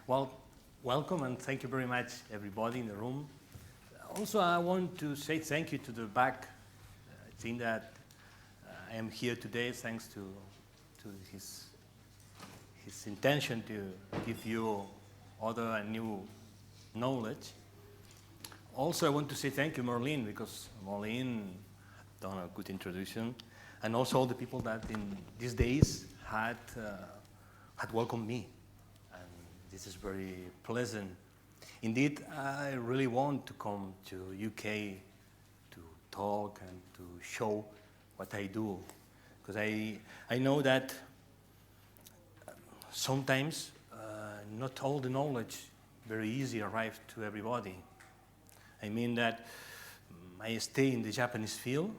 Well, welcome and thank you very much, everybody in the room. Also, I want to say thank you to the back. I think that I am here today thanks to his intention to give you other and new knowledge. Also, I want to say thank you, Marlene, because Marlene done a good introduction, and also all the people that in these days had welcomed me. And this is very pleasant. Indeed, I really want to come to UK to talk and to show what I do, because I know that sometimes not all the knowledge very easy arrives to everybody. I mean that I stay in the Japanese field,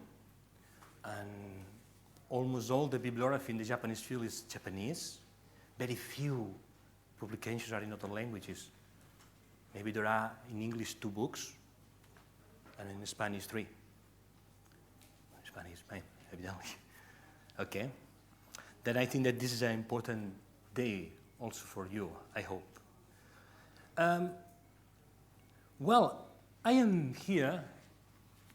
and almost all the bibliography in the Japanese field is Japanese. Very few publications are in other languages. Maybe there are in English 2 books, and in Spanish 3. Spanish, evidently. Okay. Then I think that this is an important day also for you, I hope. Well, I am here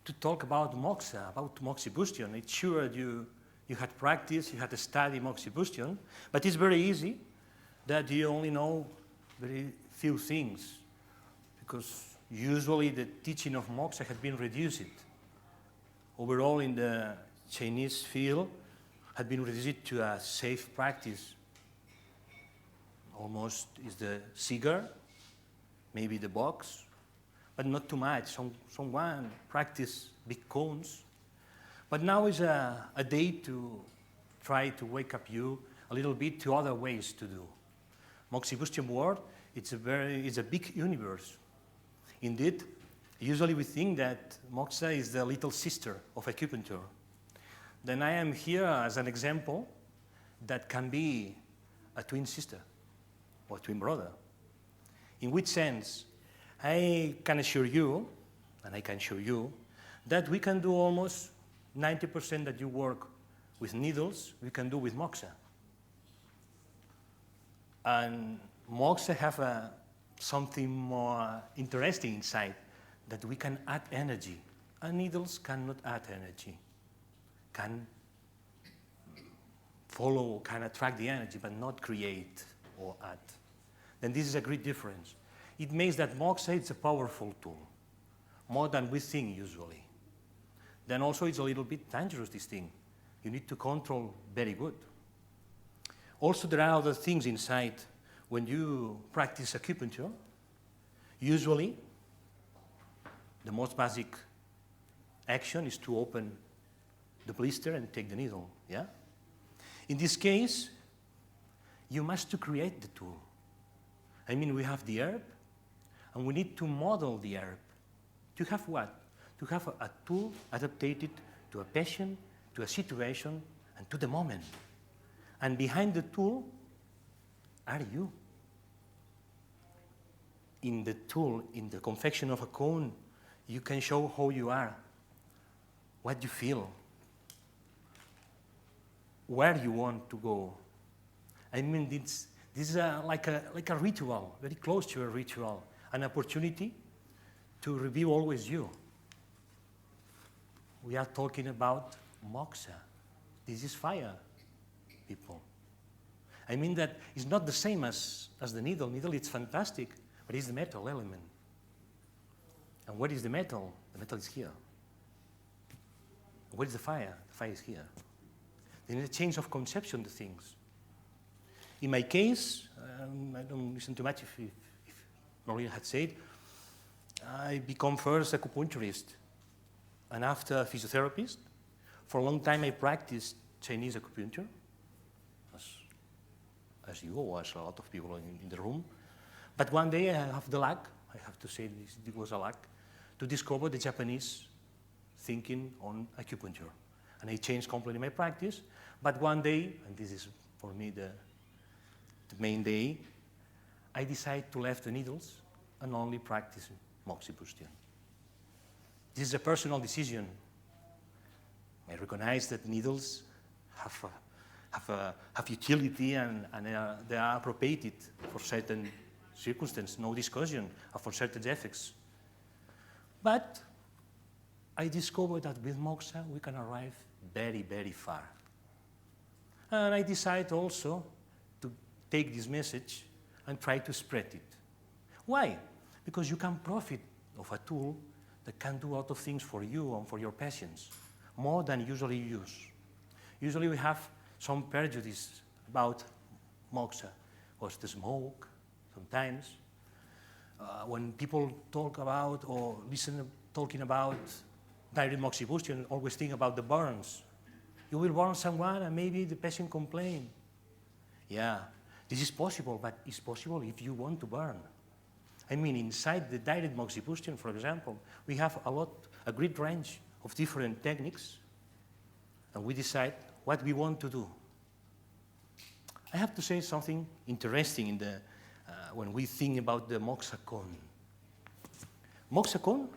to talk about Moxa, about Moxibustion. It's sure you had practice, you had to study Moxibustion, but it's very easy that you only know very few things, because usually the teaching of Moxa had been reduced. Overall in the Chinese field had been reduced to a safe practice. Almost is the cigar, maybe the box, but not too much. Someone practice big cones. But now is a day to try to wake up you a little bit to other ways to do. Moxibustion world, it's a big universe. Indeed, usually we think that Moxa is the little sister of acupuncture. Then I am here as an example that can be a twin sister or twin brother. In which sense, I can assure you, and I can show you, that we can do almost 90% that you work with needles, we can do with Moxa. And Moxa have something more interesting inside, that we can add energy. And needles cannot add energy. Can follow, can attract the energy, but not create or add. Then this is a great difference. It means that Moxa is a powerful tool, more than we think usually. Then also it's a little bit dangerous, this thing. You need to control very good. Also there are other things inside. When you practice acupuncture, usually the most basic action is to open the blister and take the needle, yeah? In this case, you must to create the tool. I mean, we have the herb, and we need to model the herb. To have what? To have a tool adapted to a patient, to a situation, and to the moment. And behind the tool are you. In the tool, in the confection of a cone, you can show how you are, what you feel, where you want to go. I mean, this is like a ritual, very close to a ritual, an opportunity to reveal always you. We are talking about Moxa. This is fire, people. I mean that it's not the same as the needle. Needle, it's fantastic, but it's the metal element. And what is the metal? The metal is here. What is the fire? The fire is here. There is a change of conception to things. In my case, I don't listen too much if Maria had said, I become first acupuncturist and after a physiotherapist. For a long time I practiced Chinese acupuncture, as you or as a lot of people in the room. But one day I have the luck, I have to say this, it was a luck, to discover the Japanese thinking on acupuncture. And I changed completely my practice. But one day, and this is for me the main day, I decided to leave the needles and only practice Moxibustion. This is a personal decision. I recognize that needles have utility and they are appropriated for certain circumstance, no discussion for certain effects. But I discovered that with Moxa we can arrive very, very far. And I decided also to take this message and try to spread it. Why? Because you can profit of a tool that can do a lot of things for you and for your patients, more than usually use. Usually we have some prejudice about Moxa, or the smoke, sometimes. When people talk about or listen talking about direct Moxibustion, always think about the burns. You will burn someone and maybe the patient complain. Yeah, this is possible, but it's possible if you want to burn. I mean, inside the direct Moxibustion, for example, we have a great range of different techniques, and we decide what we want to do. I have to say something interesting in the, when we think about the Moxa cone. Moxa cone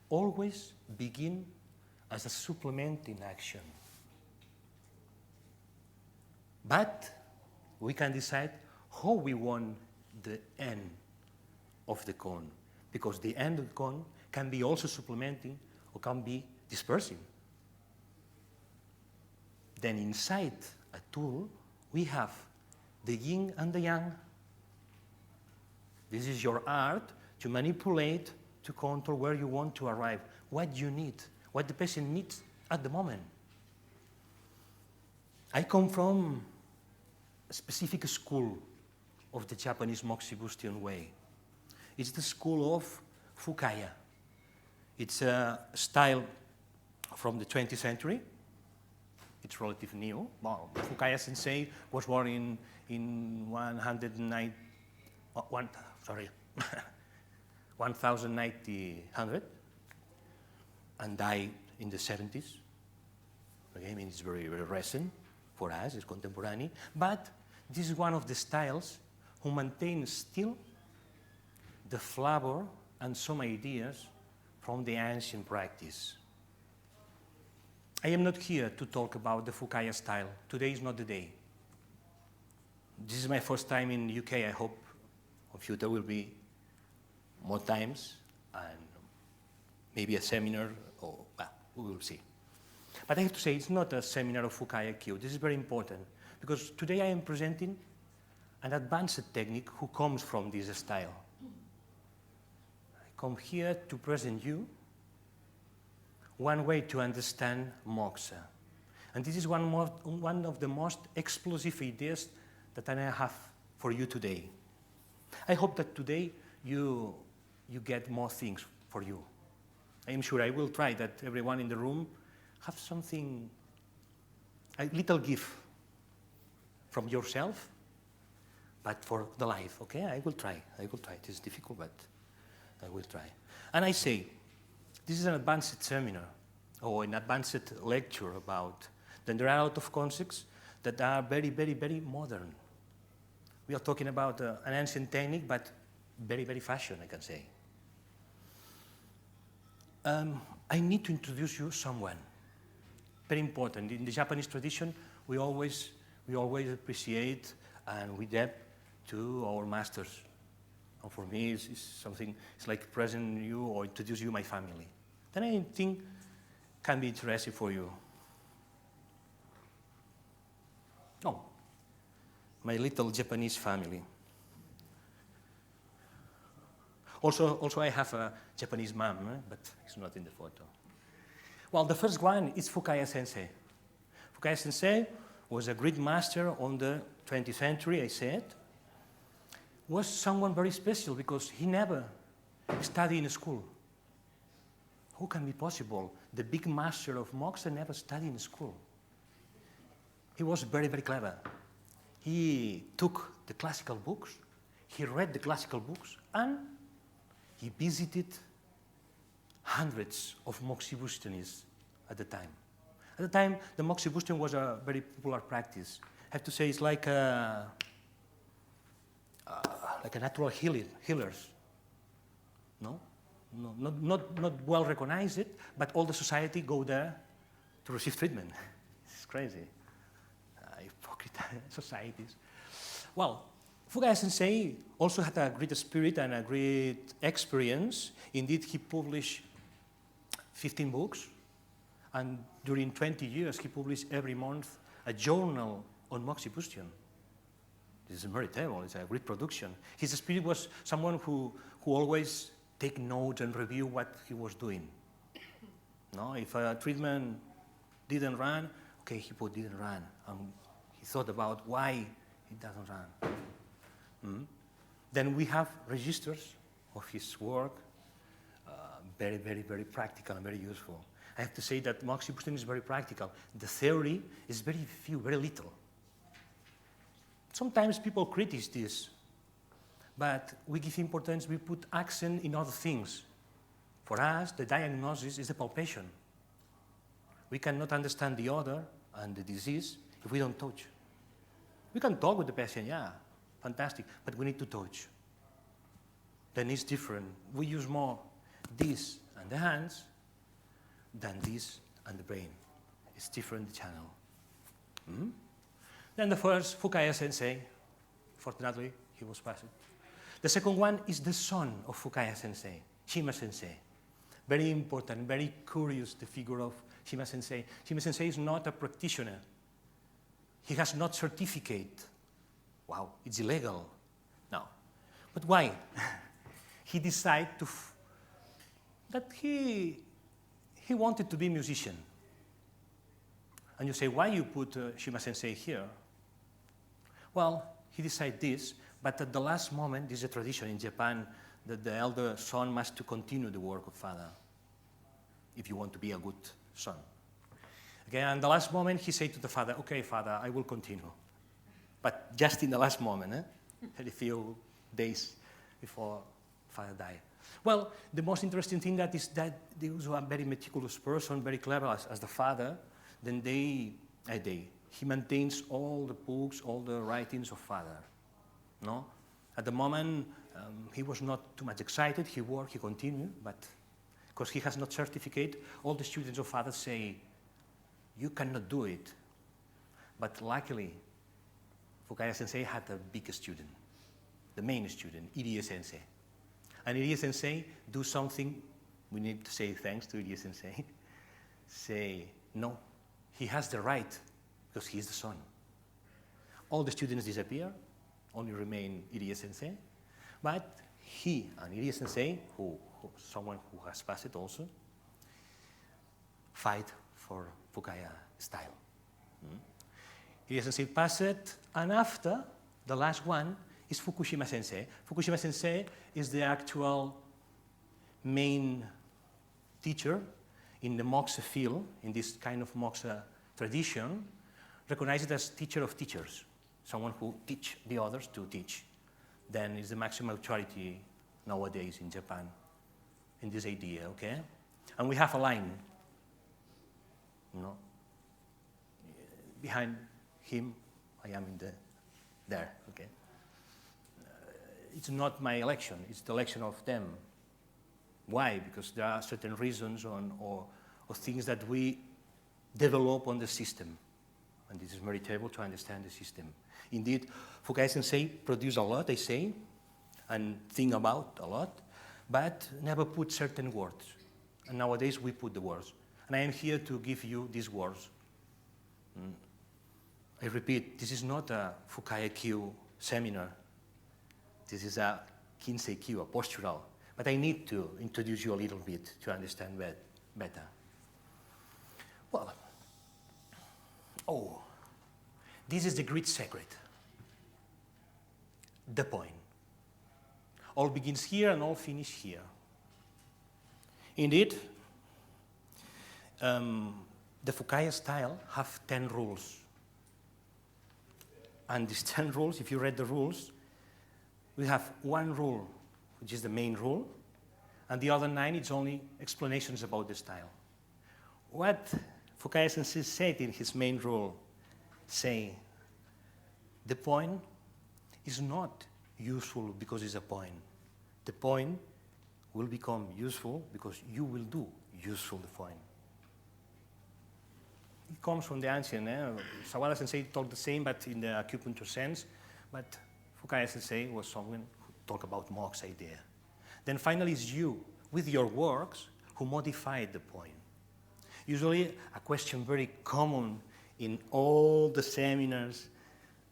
always begin as a supplementing action. But we can decide how we want the end of the cone, because the end of the cone can be also supplementing or can be dispersing. Then inside a tool, we have the yin and the yang. This is your art to manipulate, to control where you want to arrive, what you need, what the patient needs at the moment. I come from a specific school of the Japanese Moxibustion way. It's the school of Fukaya. It's a style from the 20th century. It's relatively new. Well, Fukaya sensei was born in 1900 and died in the 70s. Okay, I mean, it's very, very recent for us, it's contemporary. But this is one of the styles who maintains still the flavor and some ideas from the ancient practice. I am not here to talk about the Fukaya style. Today is not the day. This is my first time in UK. I hope in future will be more times and maybe a seminar, or well, we will see. But I have to say, it's not a seminar of Kinseikyu. This is very important, because today I am presenting an advanced technique who comes from this style. I come here to present you one way to understand Moxa. And this is one of the most explosive ideas that I have for you today. I hope that today you get more things for you. I am sure I will try that everyone in the room have something, a little gift from yourself, but for the life, okay? I will try. It is difficult, but I will try. And I say, this is an advanced seminar or an advanced lecture about, then there are a lot of concepts that are very, very, very modern. We are talking about an ancient technique, but very, very fashion, I can say. I need to introduce you someone. Very important. In the Japanese tradition, we always appreciate and we debt to our masters. And for me, it's something, it's like present you or introduce you my family. Then I think can be interesting for you. Oh, my little Japanese family. Also I have a Japanese mom, but it's not in the photo. Well, the first one is Fukaya Sensei. Fukaya Sensei was a great master on the 20th century, I said. Was someone very special because he never studied in school. Who can be possible? The big master of Moxa never studied in school. He was very, very clever. He took the classical books, he read the classical books, and he visited hundreds of Moxibustionists at the time. At the time, the Moxibustion was a very popular practice. I have to say it's like a natural healers. No? No, not well recognized, but all the society go there to receive treatment. It's crazy. Hypocrite societies. Well, Fukaya Sensei also had a great spirit and a great experience. Indeed, he published 15 books, and during 20 years, he published every month a journal on Moxibustion. This is very terrible, it's a great production. His spirit was someone who always take notes and review what he was doing. No, if a treatment didn't run, okay, he put didn't run. He thought about why it doesn't run. Then we have registers of his work, very, very, very practical and very useful. I have to say that Moxibustion is very practical. The theory is very few, very little. Sometimes people criticize this, but we give importance, we put accent in other things. For us, the diagnosis is the palpation. We cannot understand the other and the disease if we don't touch. We can talk with the patient, yeah, fantastic, but we need to touch. Then it's different. We use more this and the hands than this and the brain. It's different channel. Then the first, Fukaya Sensei, fortunately, he was passed. The second one is the son of Fukaya Sensei, Shima Sensei. Very important, very curious, the figure of Shima Sensei. Shima Sensei is not a practitioner. He has not certificate. Wow, it's illegal. No. But why? He decided that he wanted to be a musician. And you say, why you put Shima Sensei here? Well, he decided this, but at the last moment, this is a tradition in Japan, that the elder son must to continue the work of father, if you want to be a good son. Okay, and the last moment, he said to the father, okay, father, I will continue. But just in the last moment, a few days before father died. Well, the most interesting thing that is that he was a very meticulous person, very clever as the father. Then he maintains all the books, all the writings of father. No? At the moment, he was not too much excited. He worked, he continued, but because he has not certificate, all the students of father say, you cannot do it. But luckily, Fukaya Sensei had a big student, the main student, Irie Sensei. And Irie Sensei do something, we need to say thanks to Irie Sensei, say, no, he has the right, because he is the son. All the students disappear, only remain Irie Sensei, but he and Irie Sensei, someone who has passed it also, fight for Fukaya style. Irie Sensei passed it, and after, the last one is Fukushima Sensei. Fukushima Sensei is the actual main teacher in the Moxa field, in this kind of Moxa tradition, recognized as teacher of teachers, someone who teach the others to teach. Then is the maximum authority nowadays in Japan in this idea, okay? And we have a line, behind him, I am there, okay? It's not my election, it's the election of them. Why? Because there are certain reasons or things that we develop on the system. And this is very terrible to understand the system. Indeed, Fukaya Sensei produced a lot, I say, and think about a lot, but never put certain words. And nowadays we put the words. And I am here to give you these words. I repeat, this is not a Kinseikyu seminar. This is a Kinseikyu, a postural. But I need to introduce you a little bit to understand better. Well, this is the great secret. The point. All begins here and all finish here. Indeed, the Fukaya style have 10 rules. And these 10 rules, if you read the rules, we have one rule, which is the main rule, and the other 9, it's only explanations about the style. What Fukaya Sensei said in his main rule, say, the point is not useful because it's a point. The point will become useful because you will do useful the point. It comes from the ancient. Sawada Sensei talked the same, but in the acupuncture sense. But Fukaya-sensei was someone who talked about Mox's idea. Then finally it's you, with your works, who modified the point. Usually a question very common in all the seminars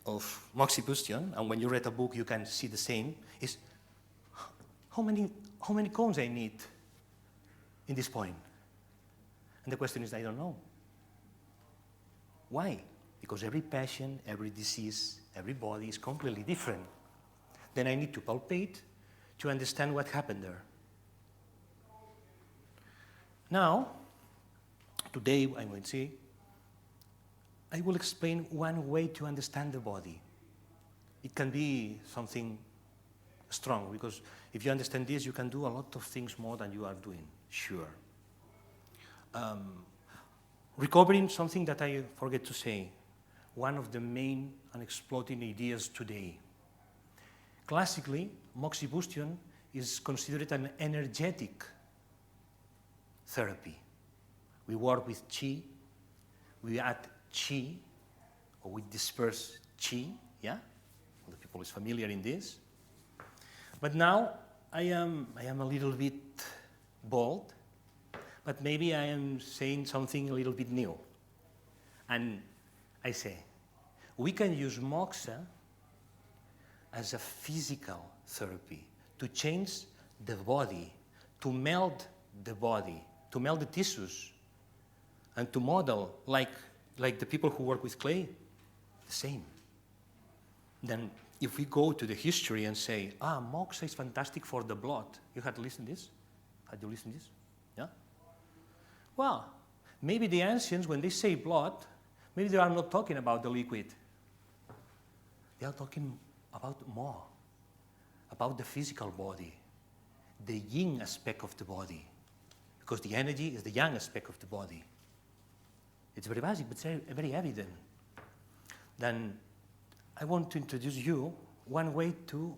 of Moxibustion, and when you read a book you can see the same, is how many cones I need in this point? And the question is, I don't know. Why? Because every patient, every disease, every body is completely different. Then I need to palpate to understand what happened there. Now, today I will see, I will explain one way to understand the body. It can be something strong, because if you understand this, you can do a lot of things more than you are doing, sure. Recovering something that I forget to say, one of the main unexploited ideas today. Classically, Moxibustion is considered an energetic therapy. We work with qi, we add qi, or we disperse qi, yeah? The people is familiar in this. But now I am a little bit bold, but maybe I am saying something a little bit new. And I say, we can use moxa as a physical therapy to change the body, to melt the body, to melt the tissues, and to model like the people who work with clay, the same. Then if we go to the history and say, moxa is fantastic for the blood. You had to listen to this? Had you listened to this? Yeah? Well, maybe the ancients, when they say blood, maybe they are not talking about the liquid. They are talking about more, about the physical body, the yin aspect of the body, because the energy is the yang aspect of the body. It's very basic, but it's very evident. Then I want to introduce you one way to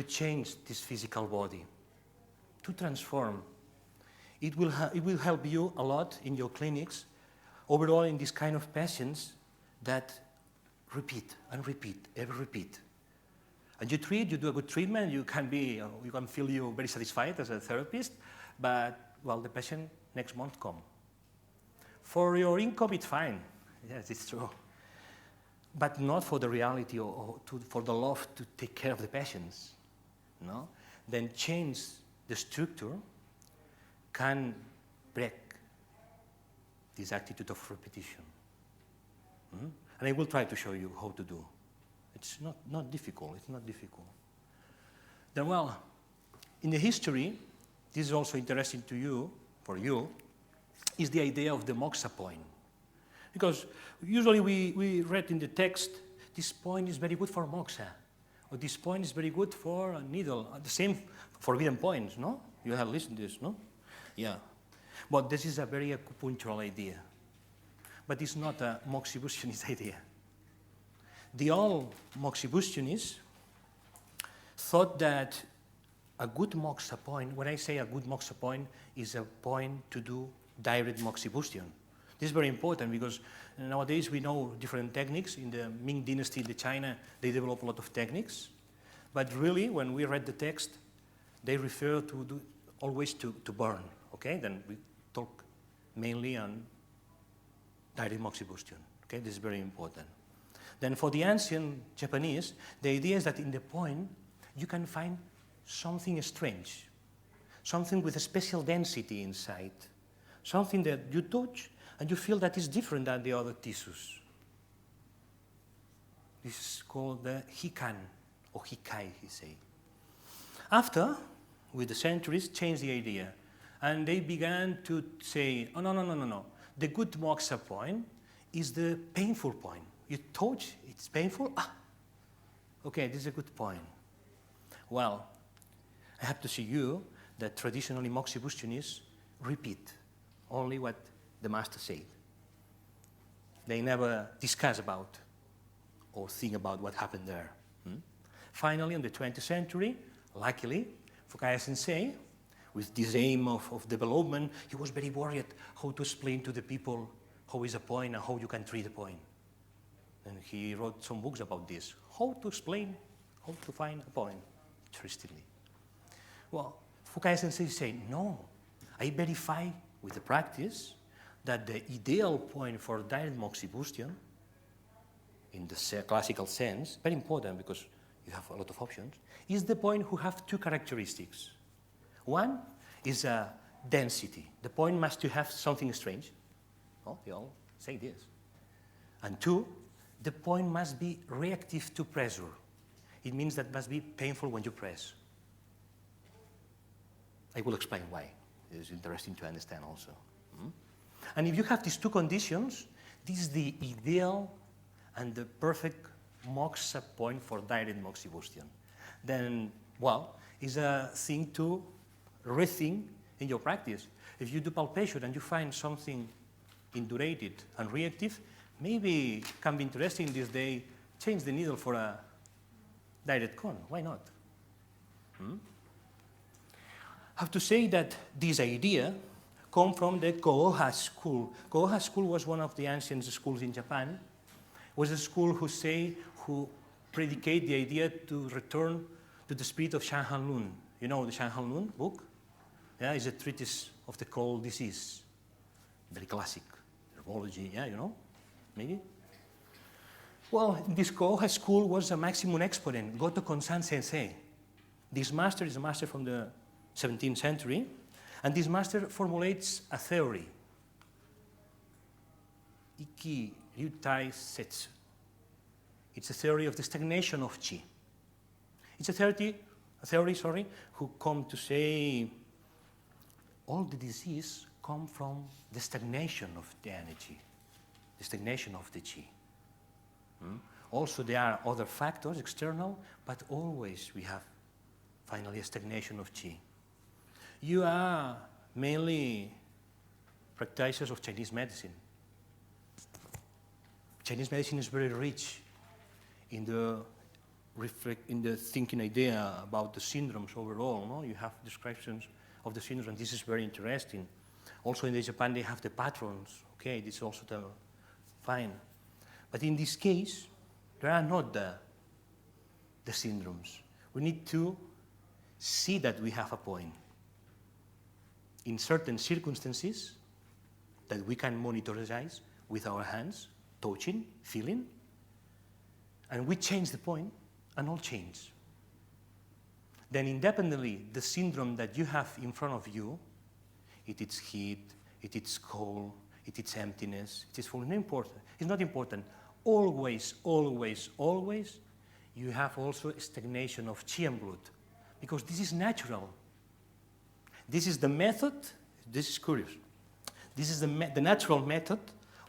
change this physical body, to transform. It will help you a lot in your clinics, overall in this kind of patients that repeat and repeat, every repeat. And you do a good treatment, you can feel you very satisfied as a therapist, but, well, the patient next month come. For your income, it's fine. Yes, it's true. But not for the reality or for the love to take care of the patients. No? Then change the structure can break this attitude of repetition. And I will try to show you how to do. It's not difficult. It's not difficult. Then, well, in the history, this is also interesting to you, for you, is the idea of the moxa point. Because usually we read in the text, this point is very good for moxa, or this point is very good for a needle. The same forbidden points, no? You have listened to this, no? Yeah. But this is a very acupunctural idea. But it's not a Moxibutionist idea. The old Moxibustonists thought that a good moxa point, when I say a good moxa point, is a point to do direct Moxibustion. This is very important because nowadays we know different techniques. In the Ming Dynasty in China, they developed a lot of techniques. But really, when we read the text, they refer to always to burn. Okay, then we talk mainly on direct Moxibustion. Okay, this is very important. Then for the ancient Japanese, the idea is that in the point, you can find something strange, something with a special density inside, something that you touch and you feel that is different than the other tissues. This is called the hikan, or hikai, he say. After, with the centuries, changed the idea. And they began to say, oh, no. The good moxa point is the painful point. You touch, it's painful, okay, this is a good point. Well, I have to see you that traditionally Moxibustonists repeat only what the master said. They never discuss about or think about what happened there. Finally, in the 20th century, luckily, Fukaya-sensei, with this aim of development, he was very worried how to explain to the people how is a point and how you can treat a point. And he wrote some books about this, how to explain how to find a point, interestingly. Well, Fukai-sensei said, no, I verify with the practice that the ideal point for direct Moxibustion, in the classical sense, very important because you have a lot of options, is the point who have two characteristics. One is a density. The point must to have something strange. Oh, they all say this. And two, the point must be reactive to pressure. It means that it must be painful when you press. I will explain why. It is interesting to understand also. And if you have these two conditions, this is the ideal and the perfect moxa point for direct Moxibustion. Then, well, it's a thing to rethink in your practice. If you do palpation and you find something indurated and reactive, maybe it can be interesting this day, change the needle for a direct cone. Why not? I have to say that this idea comes from the Kouha school. Kouha school was one of the ancient schools in Japan. It was a school who predicate the idea to return to the spirit of Shanhan Lun. You know the Shanhan Lun book? Yeah, it's a treatise of the cold disease. Very classic. Herbology, yeah, you know, maybe? Well, this Kouha school was a maximum exponent, Goto Konsan Sensei. This master is a master from the 17th century, and this master formulates a theory. Iki Ryutai Setsu. It's a theory of the stagnation of chi. It's a theory, who come to say all the disease come from the stagnation of the energy, the stagnation of the chi. Also, there are other factors, external, but always we have finally a stagnation of chi. You are mainly practitioners of Chinese medicine. Chinese medicine is very rich in the thinking idea about the syndromes overall. No? You have descriptions of the syndromes, and this is very interesting. Also in Japan, they have the patrons. Okay, this is also fine. But in this case, there are not the syndromes. We need to see that we have a point. In certain circumstances that we can monitorize with our hands, touching, feeling, and we change the point, and all change. Then independently, the syndrome that you have in front of you, it is heat, it is cold, it is emptiness, it is full. It's not important. Always, always, always, you have also a stagnation of chi and blood, because this is natural. This is the method, this is curious, this is the natural method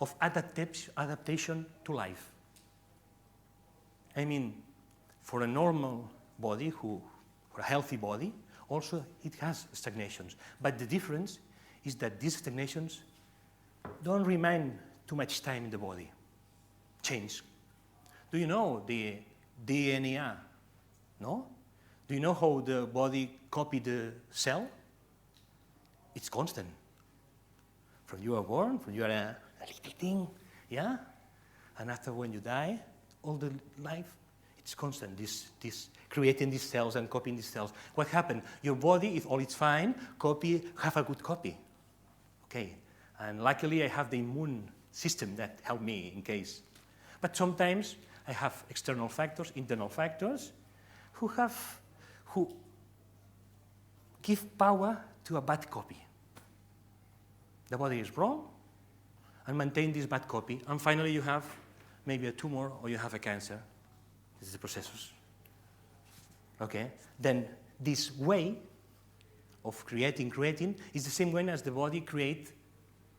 of adaptation to life. I mean, for a normal body, for a healthy body, also it has stagnations. But the difference is that these stagnations don't remain too much time in the body. Change. Do you know the DNA? No? Do you know how the body copies the cell? It's constant. From you are born, from you are a little thing, yeah? And after when you die, all the life, it's constant, this creating these cells and copying these cells. What happened? Your body, if all is fine, have a good copy. Okay, and luckily I have the immune system that help me in case. But sometimes I have external factors, internal factors, who give power to a bad copy. The body is wrong and maintain this bad copy, and finally you have maybe a tumor or you have a cancer. This is the processus. Okay? Then this way of creating is the same way as the body creates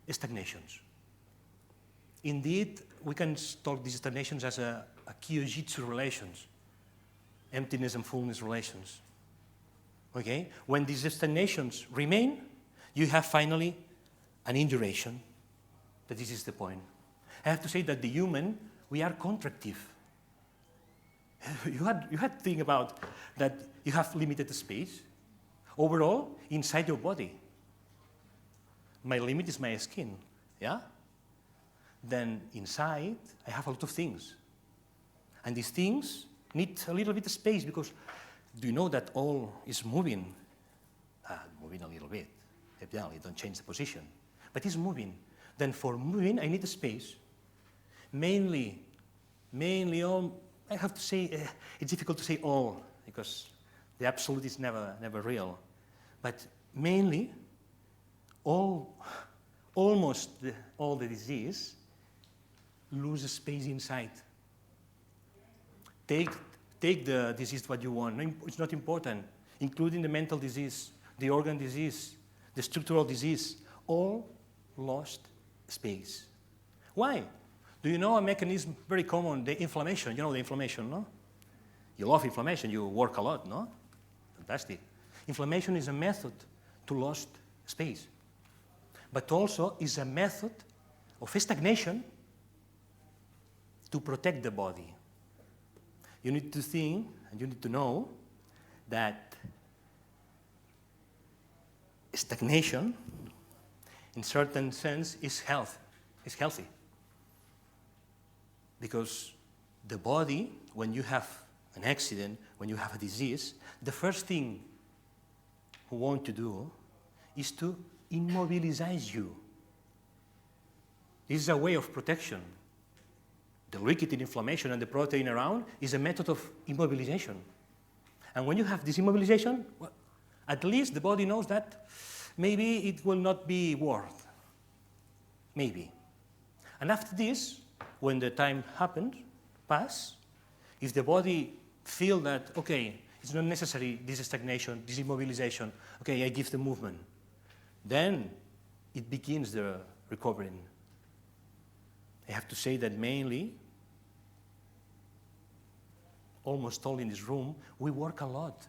stagnations. Indeed, we can talk these stagnations as a kyojitsu relations, emptiness and fullness relations. Okay? When these stagnations remain, you have finally an induration. That this is the point. I have to say that the human, we are contractive. You had to think about that you have limited space. Overall, inside your body. My limit is my skin, yeah? Then inside, I have a lot of things. And these things need a little bit of space because do you know that all is moving? Moving a little bit. Evidently, don't change the position. But it's moving. Then for moving, I need a space. Mainly all, I have to say, it's difficult to say all because the absolute is never real. But mainly, almost all the disease lose space inside. Take the disease what you want. It's not important, including the mental disease, the organ disease, the structural disease, all lost space. Why? Do you know a mechanism very common, the inflammation? You know the inflammation, no? You love inflammation, you work a lot, no? Fantastic. Inflammation is a method to lost space, but also is a method of stagnation to protect the body. You need to think, and you need to know that stagnation, in certain sense, is healthy. Because the body, when you have an accident, when you have a disease, the first thing we want to do is to immobilize you. This is a way of protection. The liquid in inflammation and the protein around is a method of immobilization. And when you have this immobilization, well, at least the body knows that maybe it will not be worth. Maybe. And after this, when the time pass, if the body feel that, okay, it's not necessary, this stagnation, this immobilization, okay, I give the movement, then it begins the recovering. I have to say that mainly, almost all in this room, we work a lot.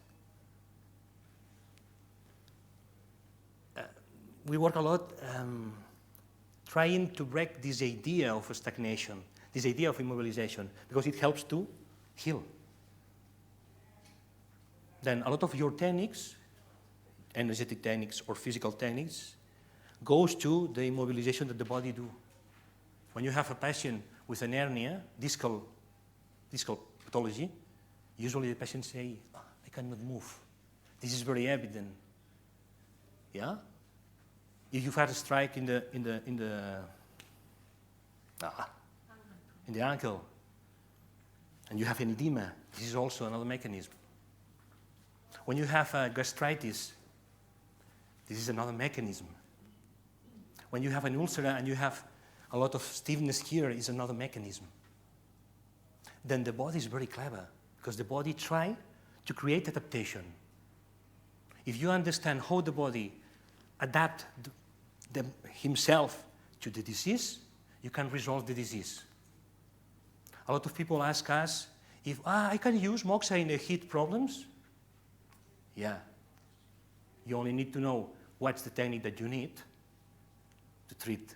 Trying to break this idea of stagnation, this idea of immobilization, because it helps to heal. Then a lot of your techniques, energetic techniques or physical techniques, goes to the immobilization that the body do. When you have a patient with an hernia, discal pathology, usually the patient say, I cannot move. This is very evident. Yeah? If you've had a strike in the ankle, and you have an edema, this is also another mechanism. When you have gastritis, this is another mechanism. When you have an ulcer and you have a lot of stiffness here, is another mechanism. Then the body is very clever, because the body tries to create adaptation. If you understand how the body adapts himself to the disease, you can resolve the disease. A lot of people ask us if I can use Moxa in the heat problems. Yeah. You only need to know what's the technique that you need to treat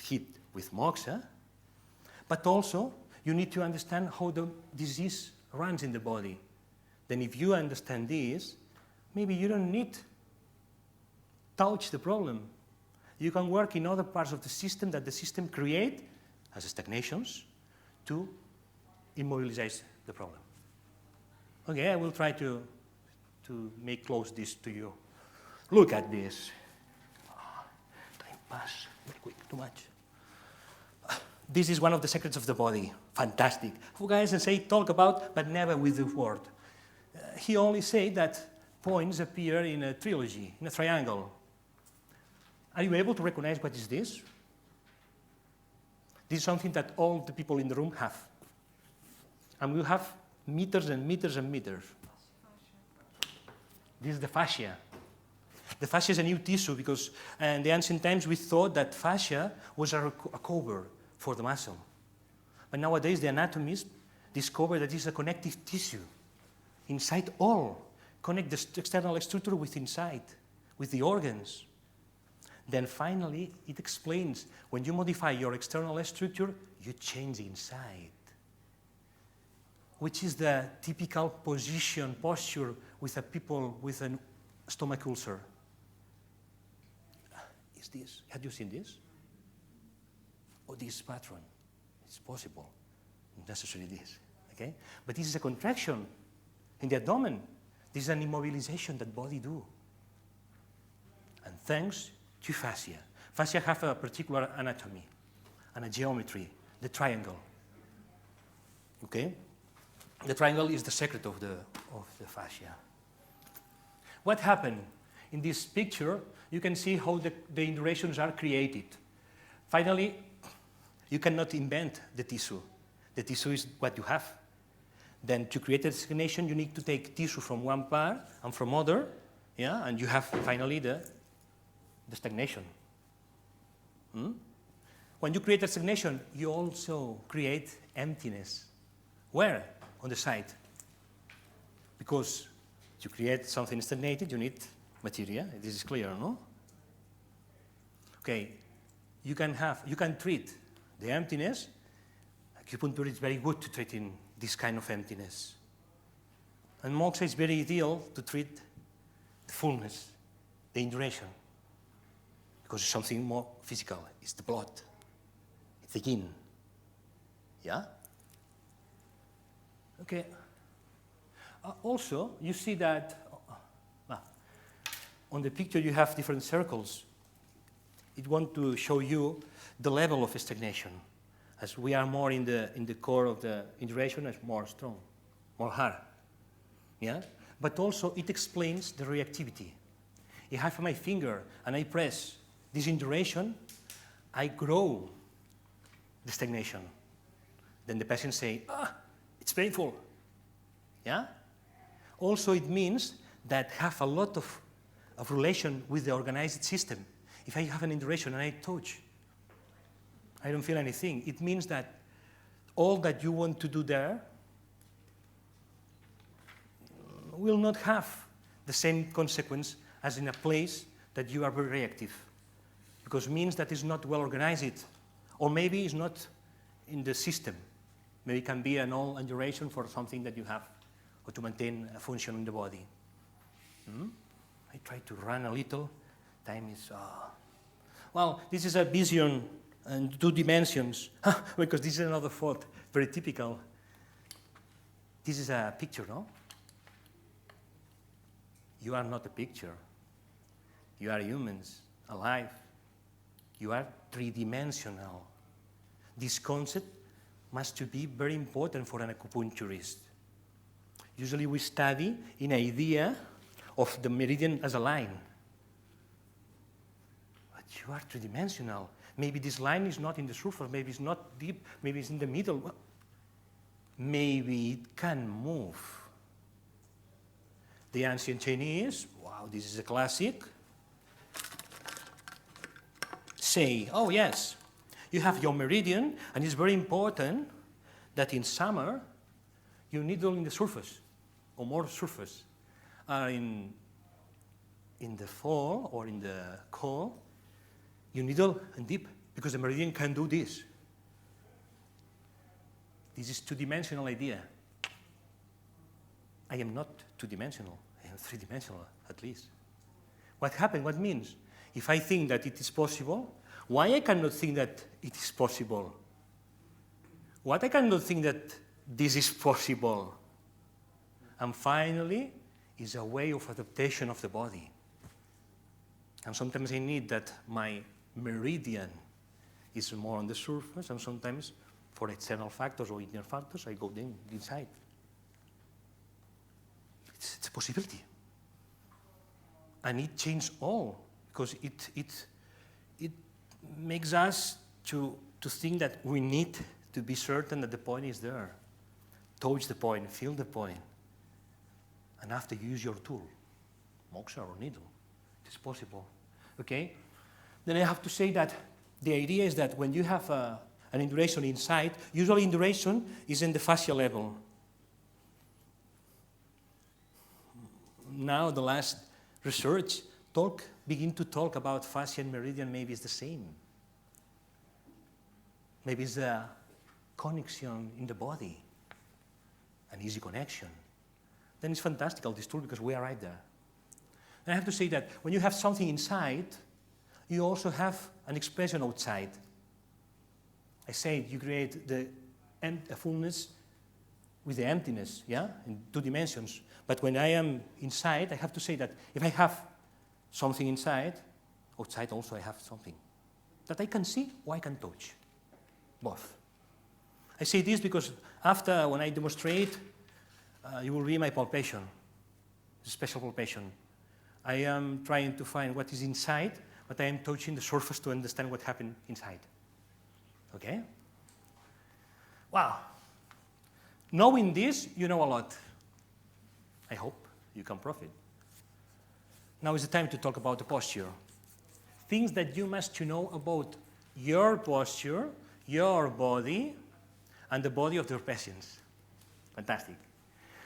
heat with Moxa, but also you need to understand how the disease runs in the body. Then if you understand this, maybe you don't need to touch the problem. You can work in other parts of the system that the system create as stagnations to immobilize the problem. Okay, I will try to make close this to you. Look at this. Time pass very quick, too much. This is one of the secrets of the body. Fantastic. You guys can say, talk about, but never with the word. He only said that points appear in a trilogy, in a triangle. Are you able to recognize what is this? This is something that all the people in the room have. And we have meters and meters and meters. This is the fascia. The fascia is a new tissue because in the ancient times we thought that fascia was a cover for the muscle. But nowadays the anatomists discover that this is a connective tissue. Inside all, connect the external structure with inside, with the organs. Then finally, it explains when you modify your external structure, you change inside, which is the typical posture with a people with a stomach ulcer. Is this? Have you seen this? Or this pattern? It's possible. Not necessarily this. okay? But this is a contraction in the abdomen. This is an immobilization that body do. And thanks to fascia. Fascia have a particular anatomy and a geometry, the triangle, okay? The triangle is the secret of the fascia. What happened? In this picture, you can see how the indurations are created. Finally, you cannot invent the tissue. The tissue is what you have. Then to create a stagnation, you need to take tissue from one part and from other, yeah, and you have finally the stagnation. When you create a stagnation, you also create emptiness. Where? On the side. Because to create something stagnated, you need material. This is clear, no? Okay, you can treat the emptiness. Acupuncture is very good to treat in this kind of emptiness. And moxa is very ideal to treat the fullness, the induration. Because it's something more physical. It's the blood. It's the yin. Yeah? Okay. Also, you see that on the picture you have different circles. It wants to show you the level of stagnation. As we are more in the core of the induration, it's more strong, more hard. Yeah? But also it explains the reactivity. If I have my finger and I press this induration, I grow the stagnation. Then the patient say, it's painful. Yeah? Also, it means that have a lot of relation with the organized system. If I have an induration and I touch, I don't feel anything. It means that all that you want to do there will not have the same consequence as in a place that you are very reactive. Because it means that it's not well organized, or maybe it's not in the system. Maybe it can be an all induration for something that you have, or to maintain a function in the body. I try to run a little. Time is... Well, this is a vision in 2 dimensions, because this is another thought, very typical. This is a picture, no? You are not a picture. You are humans, alive. You are 3-dimensional. This concept must be very important for an acupuncturist. Usually we study an idea of the meridian as a line. But you are 3-dimensional. Maybe this line is not in the surface, maybe it's not deep, maybe it's in the middle. Well, maybe it can move. The ancient Chinese, wow, this is a classic, say, oh yes, you have your meridian, and it's very important that in summer, you needle in the surface, or more surface. In the fall or in the cold, you needle and deep, because the meridian can do this. This is 2-dimensional idea. I am not 2-dimensional, I am 3-dimensional at least. What happened, what means? If I think that it is possible, why I cannot think that it is possible? What I cannot think that this is possible? And finally, is a way of adaptation of the body. And sometimes I need that my meridian is more on the surface, and sometimes for external factors or inner factors, I go inside. It's a possibility. And it changes all, because it makes us to think that we need to be certain that the point is there. Touch the point, feel the point. And after you use your tool, moxa or needle, it is possible. Okay? Then I have to say that the idea is that when you have an induration inside, usually induration is in the fascia level. Now the last research begin to talk about fascia and meridian, maybe it's the same. Maybe it's a connection in the body, an easy connection. Then it's fantastical, this tool, because we are right there. And I have to say that when you have something inside, you also have an expression outside. I say you create a fullness with the emptiness, yeah, in 2 dimensions. But when I am inside, I have to say that if I have something inside, outside also I have something that I can see or I can touch, both. I say this because after, when I demonstrate, you will read my palpation, special palpation. I am trying to find what is inside, but I am touching the surface to understand what happened inside. Okay? Wow. Knowing this, you know a lot. I hope you can profit. Now is the time to talk about the posture. Things that you must know about your posture, your body, and the body of your patients. Fantastic.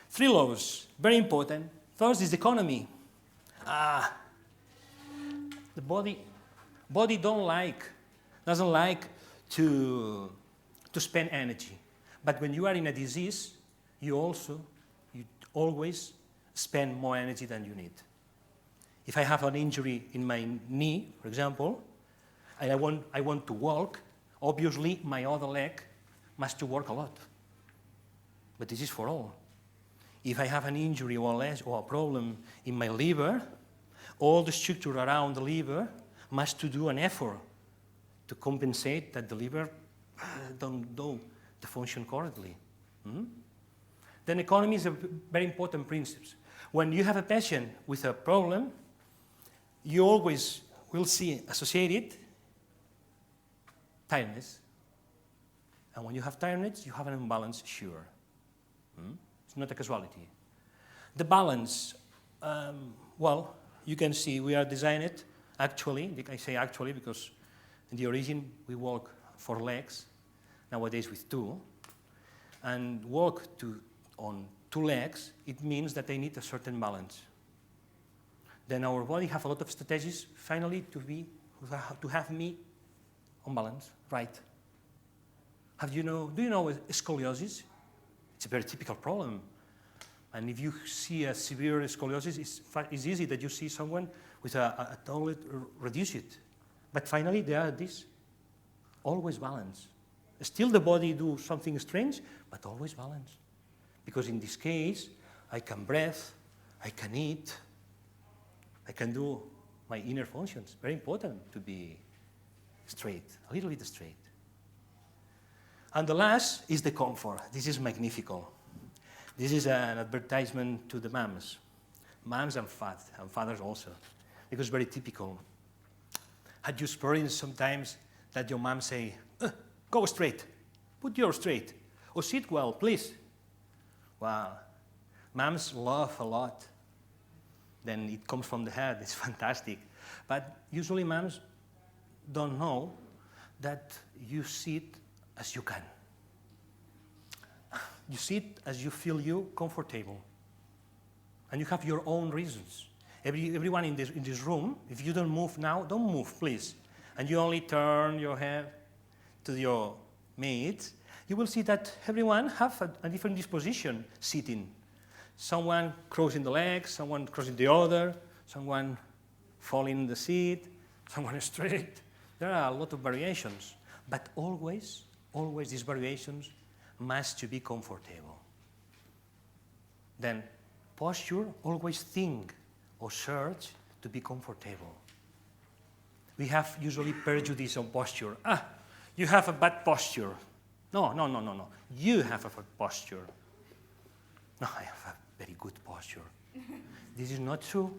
3 laws, very important. First is economy. The body doesn't like to spend energy. But when you are in a disease, you always spend more energy than you need. If I have an injury in my knee, for example, and I want to walk, obviously my other leg must to work a lot. But this is for all. If I have an injury or a problem in my liver, all the structure around the liver must to do an effort to compensate that the liver don't do the function correctly. Then economy is a very important principle. When you have a patient with a problem, you always will see associated tiredness. And when you have tiredness, you have an imbalance, sure. It's not a casualty. The balance, well, you can see we are designed it, actually, I say actually because in the origin we walk 4 legs, nowadays with 2. And walk on 2 legs, it means that they need a certain balance. Then our body have a lot of strategies, finally, to have me on balance, right? Do you know scoliosis? It's a very typical problem. And if you see a severe scoliosis, it's easy that you see someone with a toilet reduced. But finally, they are this, always balance. Still the body do something strange, but always balance. Because in this case, I can breathe, I can eat, I can do my inner functions. Very important to be straight, a little bit straight. And the last is the comfort. This is magnifical. This is an advertisement to the moms and fathers also, because it's very typical. Had you experienced sometimes that your mom say, go straight, put your straight, or sit well, please? Wow, moms love a lot. Then it comes from the head, it's fantastic. But usually moms don't know that you sit as you can. You sit as you feel you comfortable. And you have your own reasons. Everyone in this room, if you don't move now, don't move, please. And you only turn your head to your mates, you will see that everyone have a different disposition sitting. Someone crossing the legs, someone crossing the other, someone falling in the seat, someone straight. There are a lot of variations, but always these variations must be comfortable. Then posture, always think or search to be comfortable. We have usually prejudice on posture. You have a bad posture. No. You have a bad posture. No, I have a very good posture. This is not true.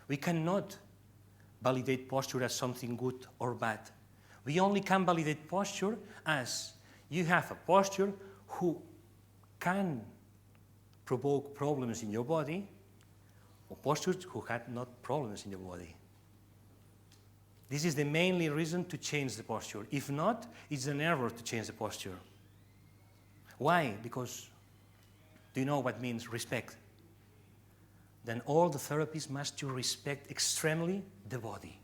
We cannot validate posture as something good or bad. We only can validate posture as you have a posture who can provoke problems in your body, or postures who had not problems in your body. This is the mainly reason to change the posture. If not, it's an error to change the posture. Why? Because do you know what means respect? Then all the therapists must to respect extremely the body.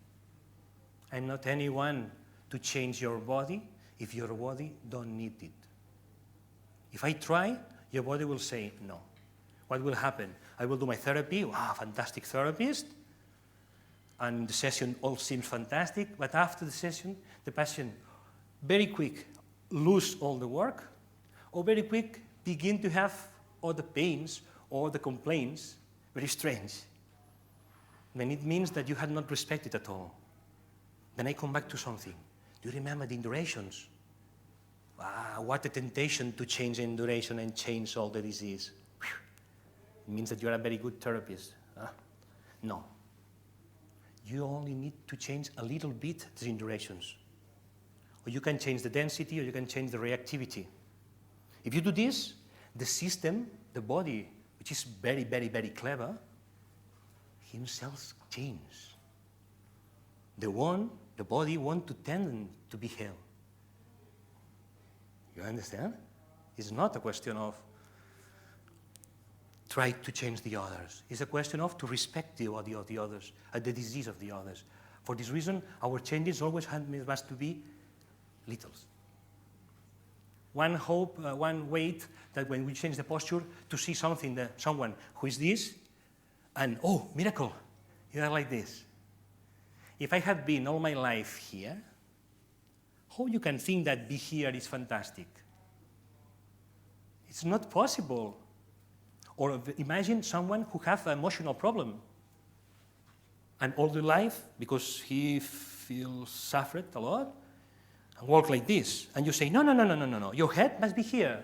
I'm not anyone to change your body if your body don't need it. If I try, your body will say no. What will happen? I will do my therapy, wow, fantastic therapist, and the session all seems fantastic, but after the session, the patient very quick lose all the work, or very quick begin to have all the pains or the complaints, very strange. Then it means that you had not respected at all. Then I come back to something. Do you remember the indurations? What a temptation to change the induration and change all the disease. Whew. It means that you're a very good therapist. Huh? No. You only need to change a little bit the indurations. Or you can change the density, or you can change the reactivity. If you do this, the system, the body, which is very, very, very clever, himself changes. The body wants to tend to be healed. You understand? It's not a question of try to change the others. It's a question of to respect the others, the disease of the others. For this reason, our changes always must to be littles. One hope, one wait that when we change the posture to see something, that someone who is this, and oh, miracle, you are like this. If I had been all my life here, how you can think that be here is fantastic? It's not possible. Or imagine someone who has an emotional problem. And all the life, because he feels suffered a lot, and walk like this. And you say, no, your head must be here.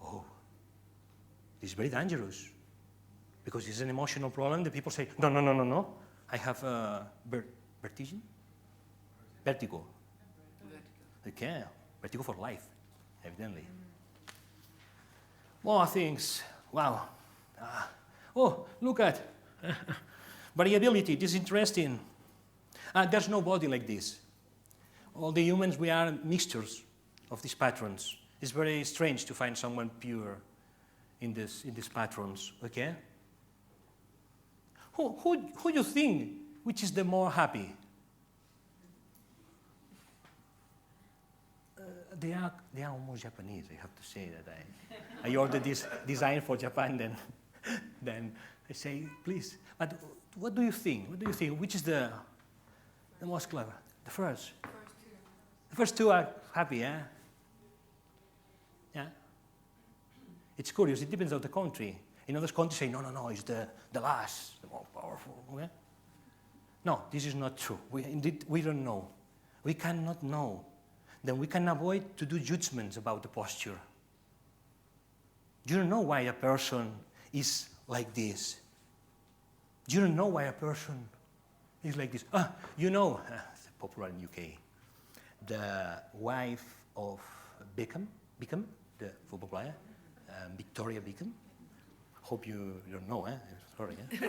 Oh, this is very dangerous. Because it's an emotional problem. The people say, no. I have vertigo. Okay, vertigo for life, evidently. More things. Wow. Oh, look at variability. This is interesting. There's no body like this. All the humans, we are mixtures of these patterns. It's very strange to find someone pure in these patterns. Okay. Who you think which is the more happy? They are almost Japanese. I have to say that I ordered this design for Japan. Then I say, please. But what do you think? What do you think? Which is the most clever? The first. The first two are happy, eh? Yeah. It's curious. It depends on the country. In other countries say, no, it's the last, the more powerful. Okay? No, this is not true. We don't know. We cannot know. Then we can avoid to do judgments about the posture. You don't know why a person is like this. You don't know why a person is like this. You know, it's popular in UK, the wife of Beckham, the football player, Victoria Beckham. Hope you don't know, eh? Sorry. Eh?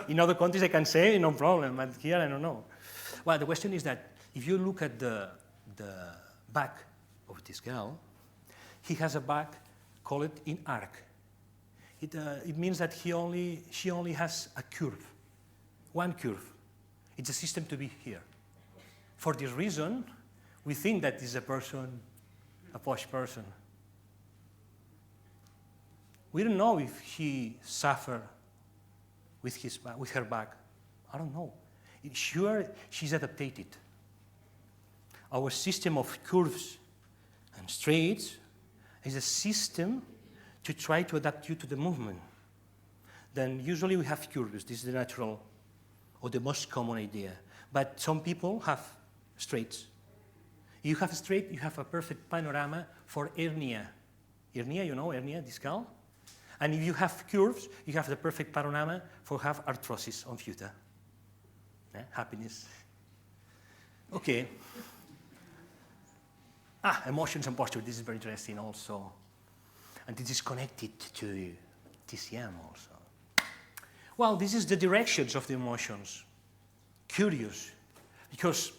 In other countries I can say, no problem, but here I don't know. Well, the question is that if you look at the back of this girl, he has a back called in arc. It means that she only has a curve, one curve. It's a system to be here. For this reason, we think that is a person, a posh person. We don't know if he suffered with her back. I don't know. Sure, she's adapted. Our system of curves and straights is a system to try to adapt you to the movement. Then usually we have curves. This is the natural or the most common idea. But some people have straights. If you have a straight, you have a perfect panorama for hernia. Hernia, you know, hernia discal. And if you have curves, you have the perfect panorama for have arthrosis on feta. Happiness. Okay. Emotions and posture. This is very interesting also. And this is connected to TCM also. Well, this is the directions of the emotions. Curious. Because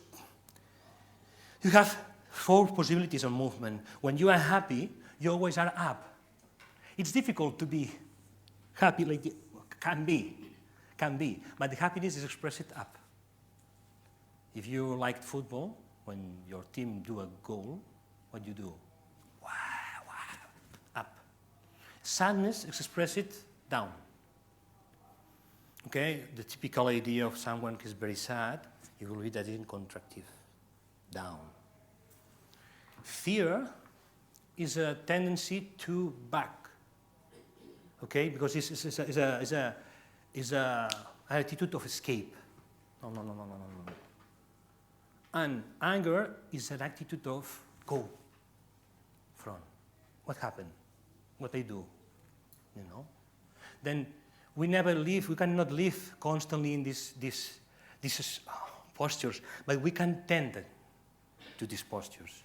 you have 4 possibilities of movement. When you are happy, you always are up. It's difficult to be happy like it can be. But the happiness is expressed up. If you liked football, when your team do a goal, what do you do? Wow, up. Sadness is expressed down. Okay, the typical idea of someone who is very sad, you will read that in contractive, down. Fear is a tendency to back, okay? Because it's an attitude of escape. No. And anger is an attitude of go from. What happened? What I do? You know? Then we cannot live constantly in these postures, but we can tend to these postures,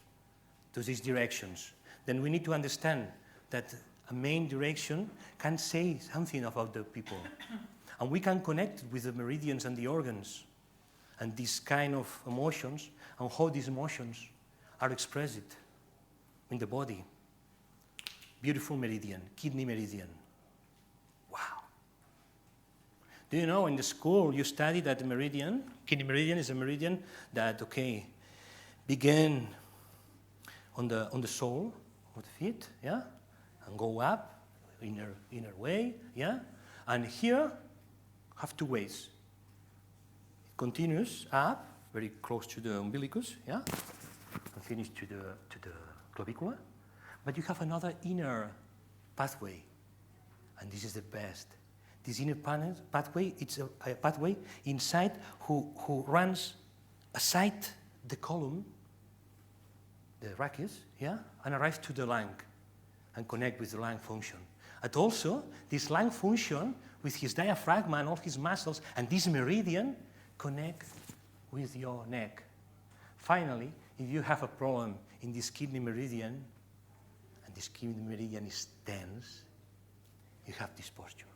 to these directions. Then we need to understand that a main direction can say something about the people. And we can connect with the meridians and the organs and these kind of emotions and how these emotions are expressed in the body. Beautiful meridian, kidney meridian. Wow. Do you know in the school you study that the meridian, kidney meridian is a meridian that, okay, began on the sole of the feet, yeah? And go up, inner way, yeah? And here, have two ways. It continues up, very close to the umbilicus, yeah? And finish to the clavicula. But you have another inner pathway, and this is the best. This inner pathway, it's a pathway inside who runs aside the column, the rachis, yeah? And arrives to the lung and connect with the lung function. And also, this lung function with his diaphragm and all his muscles and this meridian connect with your neck. Finally, if you have a problem in this kidney meridian, and this kidney meridian is tense, you have this posture.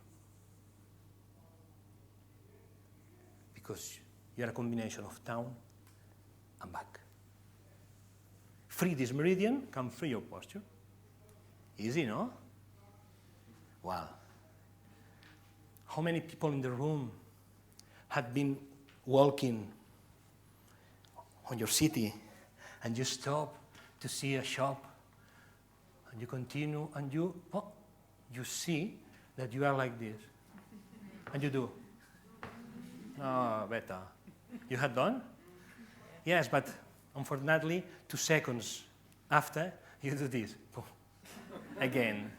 Because you're a combination of down and back. Free this meridian, can free your posture. Easy, no? Wow. How many people in the room had been walking on your city and you stop to see a shop and you continue and you see that you are like this and you do. Oh, better. You had done? Yes, but unfortunately, 2 seconds after, you do this. Again.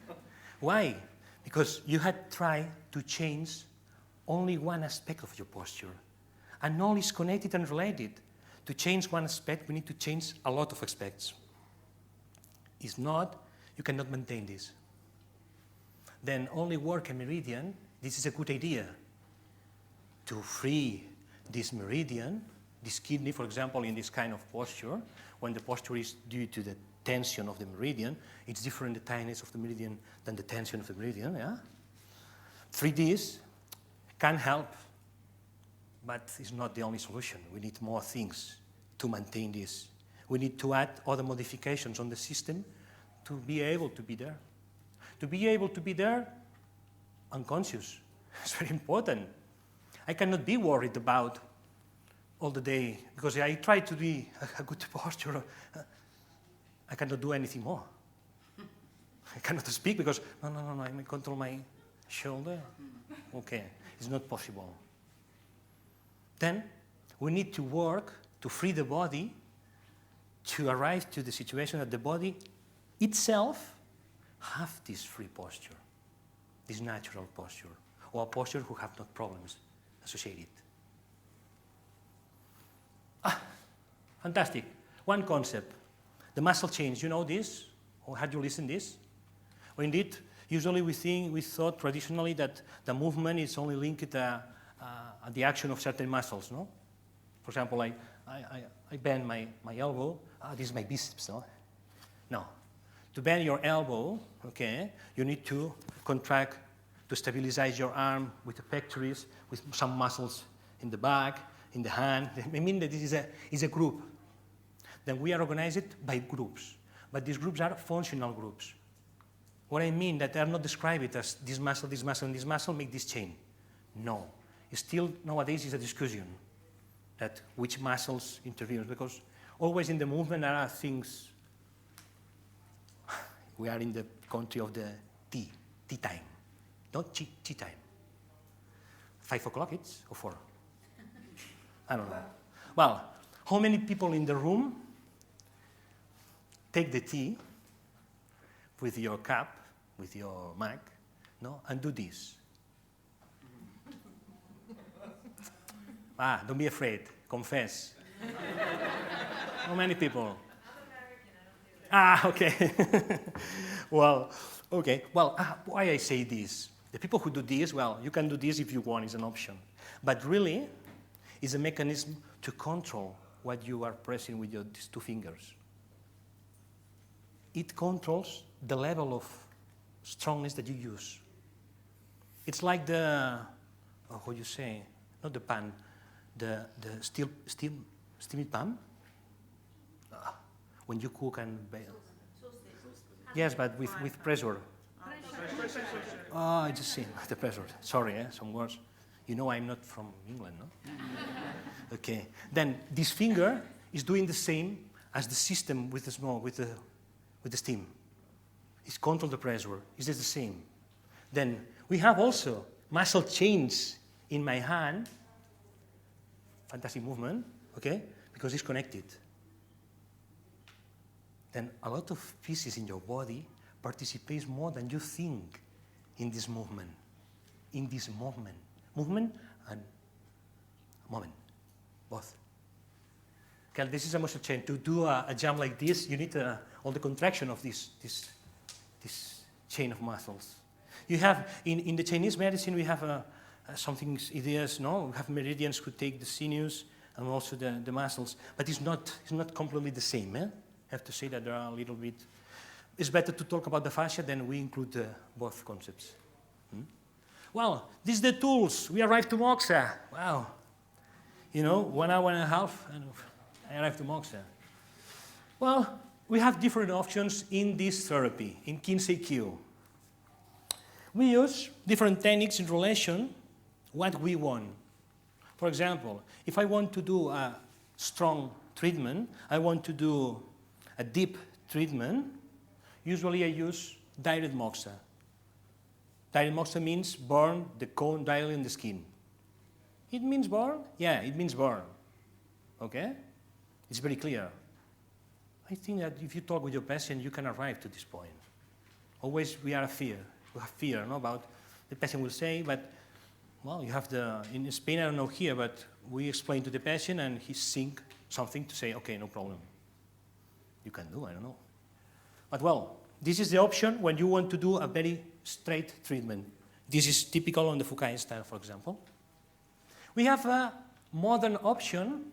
Why? Because you had tried to change only one aspect of your posture. And all is connected and related. To change one aspect, we need to change a lot of aspects. If not, you cannot maintain this. Then only work a meridian. This is a good idea. To free this meridian, this kidney, for example, in this kind of posture, when the posture is due to the tension of the meridian, it's different the tightness of the meridian than the tension of the meridian, yeah? 3Ds can help, but it's not the only solution. We need more things to maintain this. We need to add other modifications on the system to be able to be there. To be able to be there, unconscious. It's very important. I cannot be worried about all the day, because I try to be a good posture. I cannot do anything more. I cannot speak because, no, I may control my shoulder. Okay, it's not possible. Then we need to work to free the body to arrive to the situation that the body itself have this free posture, this natural posture, or a posture who have no problems associated. Fantastic. One concept. The muscle change, you know this? Or had you listened this? Or indeed, usually we thought traditionally that the movement is only linked to the action of certain muscles, no? For example, I bend my elbow. This is my biceps, no? No. To bend your elbow, okay, you need to contract to stabilize your arm with the pectoris, with some muscles in the back, in the hand. I mean that this is a group. Then we are organized by groups. But these groups are functional groups. What I mean that they are not described as this muscle, and this muscle make this chain. No. Still, nowadays, is a discussion that which muscles intervene, because always in the movement there are things. We are in the country of the tea time. Not tea time. 5 o'clock it's, or 4? I don't know. Well, how many people in the room take the tea with your cap, with your Mac, no, and do this. Don't be afraid. Confess. How many people? Okay. Well, okay. Well, why I say this? The people who do this, well, you can do this if you want, it's an option. But really, it's a mechanism to control what you are pressing with these two fingers. It controls the level of strongness that you use. It's like the, how you say, not the pan, the steamed pan. When you cook and bake. Yes, but with pressure. I just see the pressure. Sorry, some words. You know I'm not from England, no? Okay. Then this finger is doing the same as the system with the smoke, with the steam. It's control the pressure. It's just the same. Then we have also muscle chains in my hand. Fantastic movement, okay? Because it's connected. Then a lot of pieces in your body participate more than you think in this movement. In this movement. Movement and moment. Both. Okay, this is a muscle chain. To do a jump like this, you need all the contraction of this chain of muscles. You have, in the Chinese medicine, we have something, ideas, no? We have meridians who take the sinews and also the muscles, but it's not completely the same. I have to say that there are a little bit. It's better to talk about the fascia than we include both concepts. Well, these are the tools. We arrived to Moxa. Wow. 1 hour and a half, and I arrived to Moxa. Well, we have different options in this therapy, in Kinseikyu. We use different techniques in relation what we want. For example, if I want to do a strong treatment, I want to do a deep treatment, usually I use direct moxa. Direct moxa means burn the cone directly in the skin. It means burn? Yeah, it means burn. Okay? It's very clear. I think that if you talk with your patient, you can arrive to this point. Always we have fear about the patient will say, but well, you have in Spain, I don't know here, but we explain to the patient and he think something to say, okay, no problem. You can do, I don't know. But well, this is the option when you want to do a very straight treatment. This is typical on the Fukai style, for example. We have a modern option,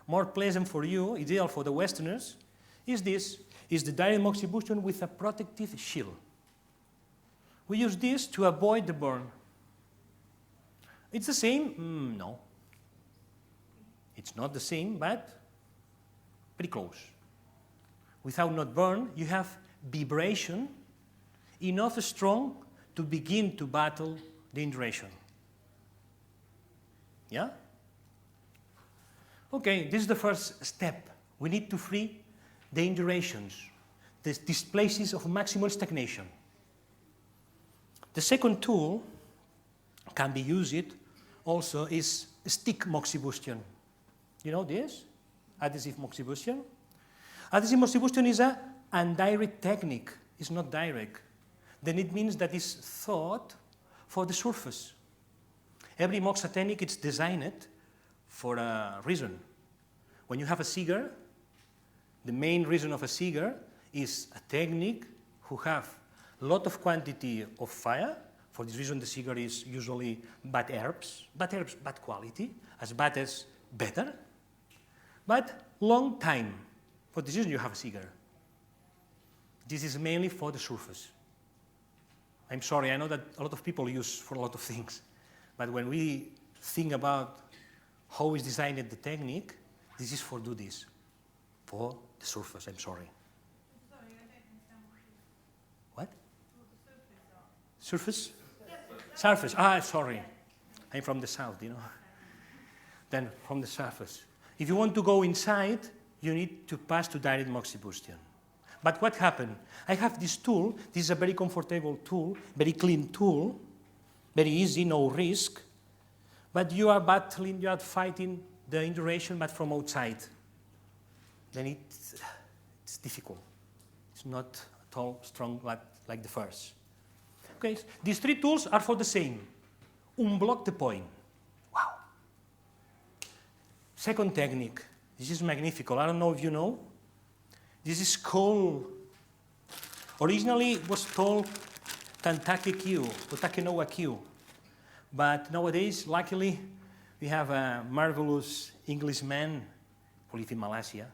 more pleasant for you, ideal for the Westerners, is the direct Moxibustion with a protective shield. We use this to avoid the burn. It's the same? No. It's not the same, but pretty close. Without not burn, you have vibration enough strong to begin to battle the induration. Yeah? Okay, this is the first step. We need to free the indurations, these places of maximal stagnation. The second tool can be used also is stick Moxibustion. You know this? Adhesive Moxibustion. Adhesive Moxibustion is an indirect technique. It's not direct. Then it means that it's thought for the surface. Every Moxa technique is designed for a reason. When you have a cigar, the main reason of a cigar is a technique who have a lot of quantity of fire. For this reason, the cigar is usually bad herbs, bad quality, as bad as better, but long time. For this reason, you have a cigar. This is mainly for the surface. I'm sorry, I know that a lot of people use for a lot of things, but when we think about how is designed the technique, this is for do this, for the surface, I'm sorry. Sorry, I don't understand What? what the surface are. Surface? Surface, sorry. I'm from the south, Then from the surface. If you want to go inside, you need to pass to direct Moxibustion. But what happened? I have this tool. This is a very comfortable tool, very clean tool, very easy, no risk. But you are battling, you are fighting the induration, but from outside. Then it's difficult. It's not tall, strong, like the first. Okay, these three tools are for the same. Unblock the point. Wow. Second technique. This is magnificent. I don't know if you know. This is called, originally it was called Kinseikyu, or Takenowa-kyu. But nowadays, luckily, we have a marvelous Englishman who lives in Malaysia,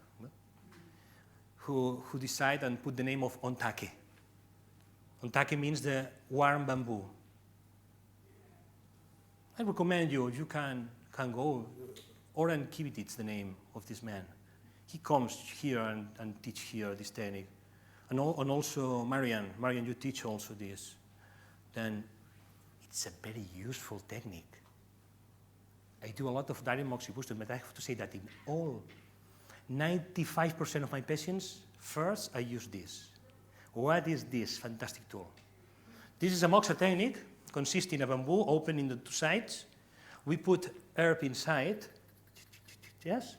who decided and put the name of ontake. Ontake means the warm bamboo. I recommend you, if you can go, Oren Kibitit's the name of this man. He comes here and teach here this technique. And also Marian, you teach also this. Then it's a very useful technique. I do a lot of direct Moxibustion, but I have to say that in all 95% of my patients, first I use this. What is this fantastic tool? This is a Moxa technique consisting of bamboo open in the two sides. We put herb inside, yes,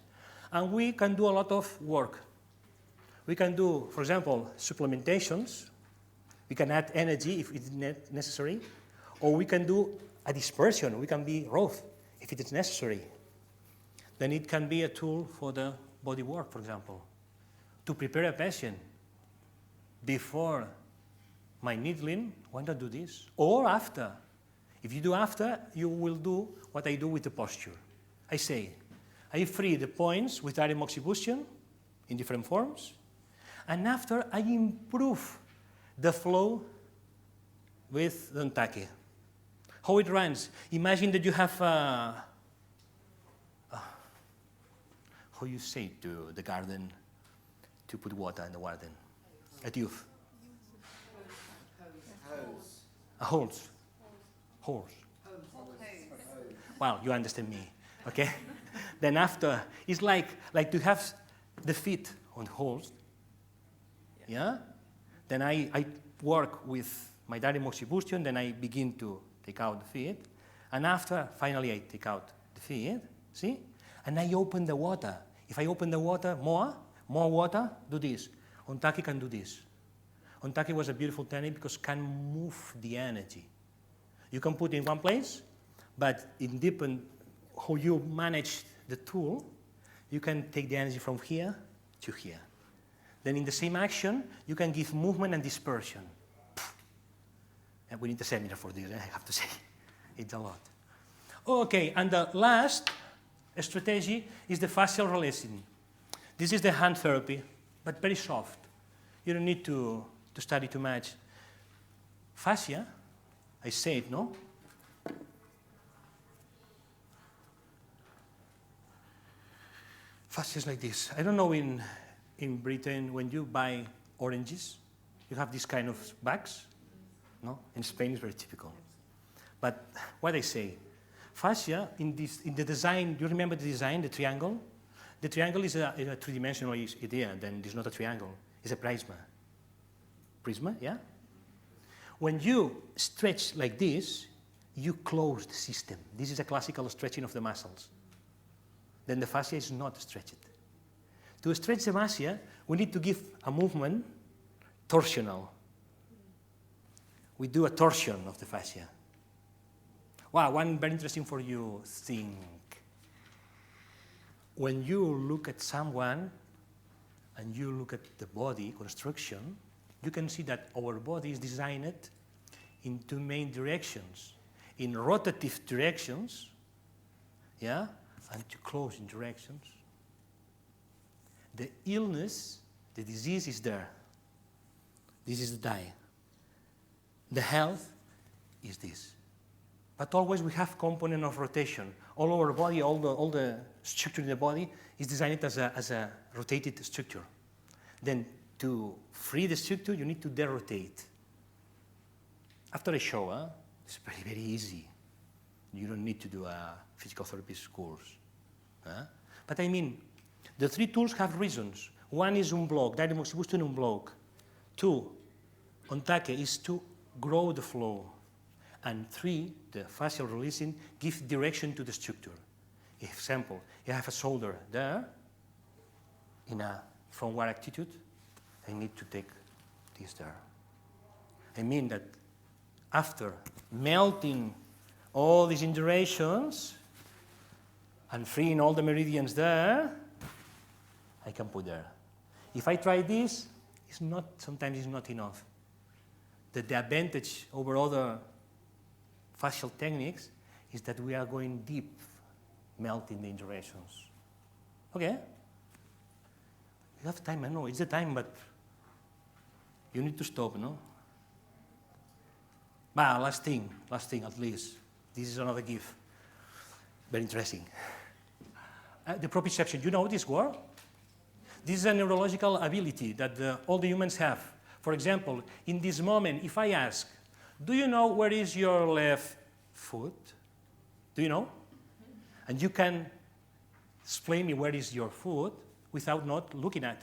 and we can do a lot of work. We can do, for example, supplementations. We can add energy if it's necessary, or we can do a dispersion. We can be rough if it is necessary. Then it can be a tool for the body work, for example, to prepare a patient before my needling. Why not do this? Or after. If you do after, you will do what I do with the posture. I say, I free the points with direct Moxibustion in different forms, and after I improve the flow with the ontake. How it runs? Imagine that you have how you say to the garden to put water in the garden? A tube. A hose. Hose. Well, you understand me, okay? Then after, it's like to have the feet on hose, yeah? Then I work with my direct Moxibustion, then I begin to take out the feet, and after, finally I take out the feet, see? And I open the water. If I open the water more water, do this. Ontake can do this. Ontake was a beautiful technique because can move the energy. You can put it in one place, but in different, how you manage the tool, you can take the energy from here to here. Then in the same action, you can give movement and dispersion. And we need a seminar for this, I have to say. It's a lot. Okay, and the last strategy is the fascial releasing. This is the hand therapy, but very soft. You don't need to study too much. Fascia, I say it, no? Fascia is like this. I don't know in Britain, when you buy oranges, you have this kind of bags, no? In Spain, it's very typical. But what I say, fascia, in the design, do you remember the design, the triangle? The triangle is a three-dimensional idea, then it's not a triangle, it's a prisma. Prisma, yeah? When you stretch like this, you close the system. This is a classical stretching of the muscles. Then the fascia is not stretched. To stretch the fascia, we need to give a movement torsional. We do a torsion of the fascia. Wow, one very interesting for you thing. When you look at someone and you look at the body construction, you can see that our body is designed in two main directions. In rotative directions, yeah, and to closing directions. The illness, the disease is there. This is the die. The health is this. But always we have component of rotation. All our body, all the structure in the body is designed as a rotated structure. Then to free the structure, you need to derotate. After a show, it's very, very easy. You don't need to do a physical therapy course. But I mean, the three tools have reasons. One is unblock, direct Moxibustion unblock. Two, ontake is to grow the flow. And three, the fascial releasing, give direction to the structure. Example, you have a shoulder there, in a frontward attitude, I need to take is there. I mean that after melting all these indurations and freeing all the meridians there, I can put there. If I try this, sometimes it's not enough. The advantage over other facial techniques is that we are going deep, melting the indurations. Okay? You have time, I know, it's the time, but you need to stop, no? But last thing at least. This is another gift. Very interesting. The proprioception, you know this word? This is a neurological ability that all the humans have. For example, in this moment, if I ask, do you know where is your left foot? Do you know? And you can explain me where is your foot without not looking at.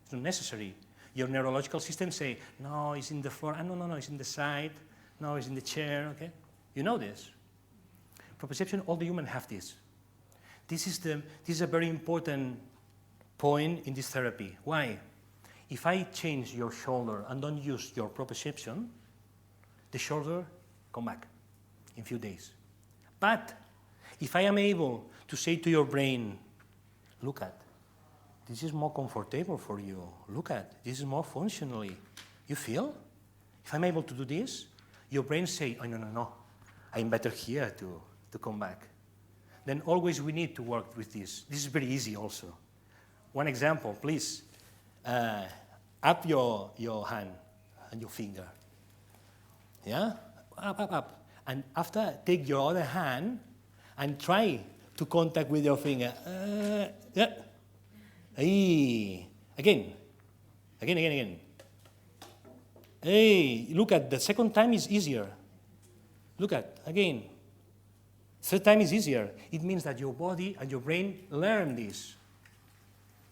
It's not necessary. Your neurological system say, no, it's in the floor. No, it's in the side. No, it's in the chair, okay? You know this. Proprioception, all the humans have this. This is a very important point in this therapy. Why? If I change your shoulder and don't use your proprioception, the shoulder come back in a few days. But if I am able to say to your brain, look at, this is more comfortable for you. Look at, this is more functionally. You feel? If I'm able to do this, your brain say, oh, no, I'm better here to come back. Then always we need to work with this. This is very easy also. One example, please. Up your hand and your finger. Yeah? Up. And after, take your other hand and try to contact with your finger. Yeah. Hey. Again. Hey, look at the second time is easier. Look at, again. Third time is easier. It means that your body and your brain learn this.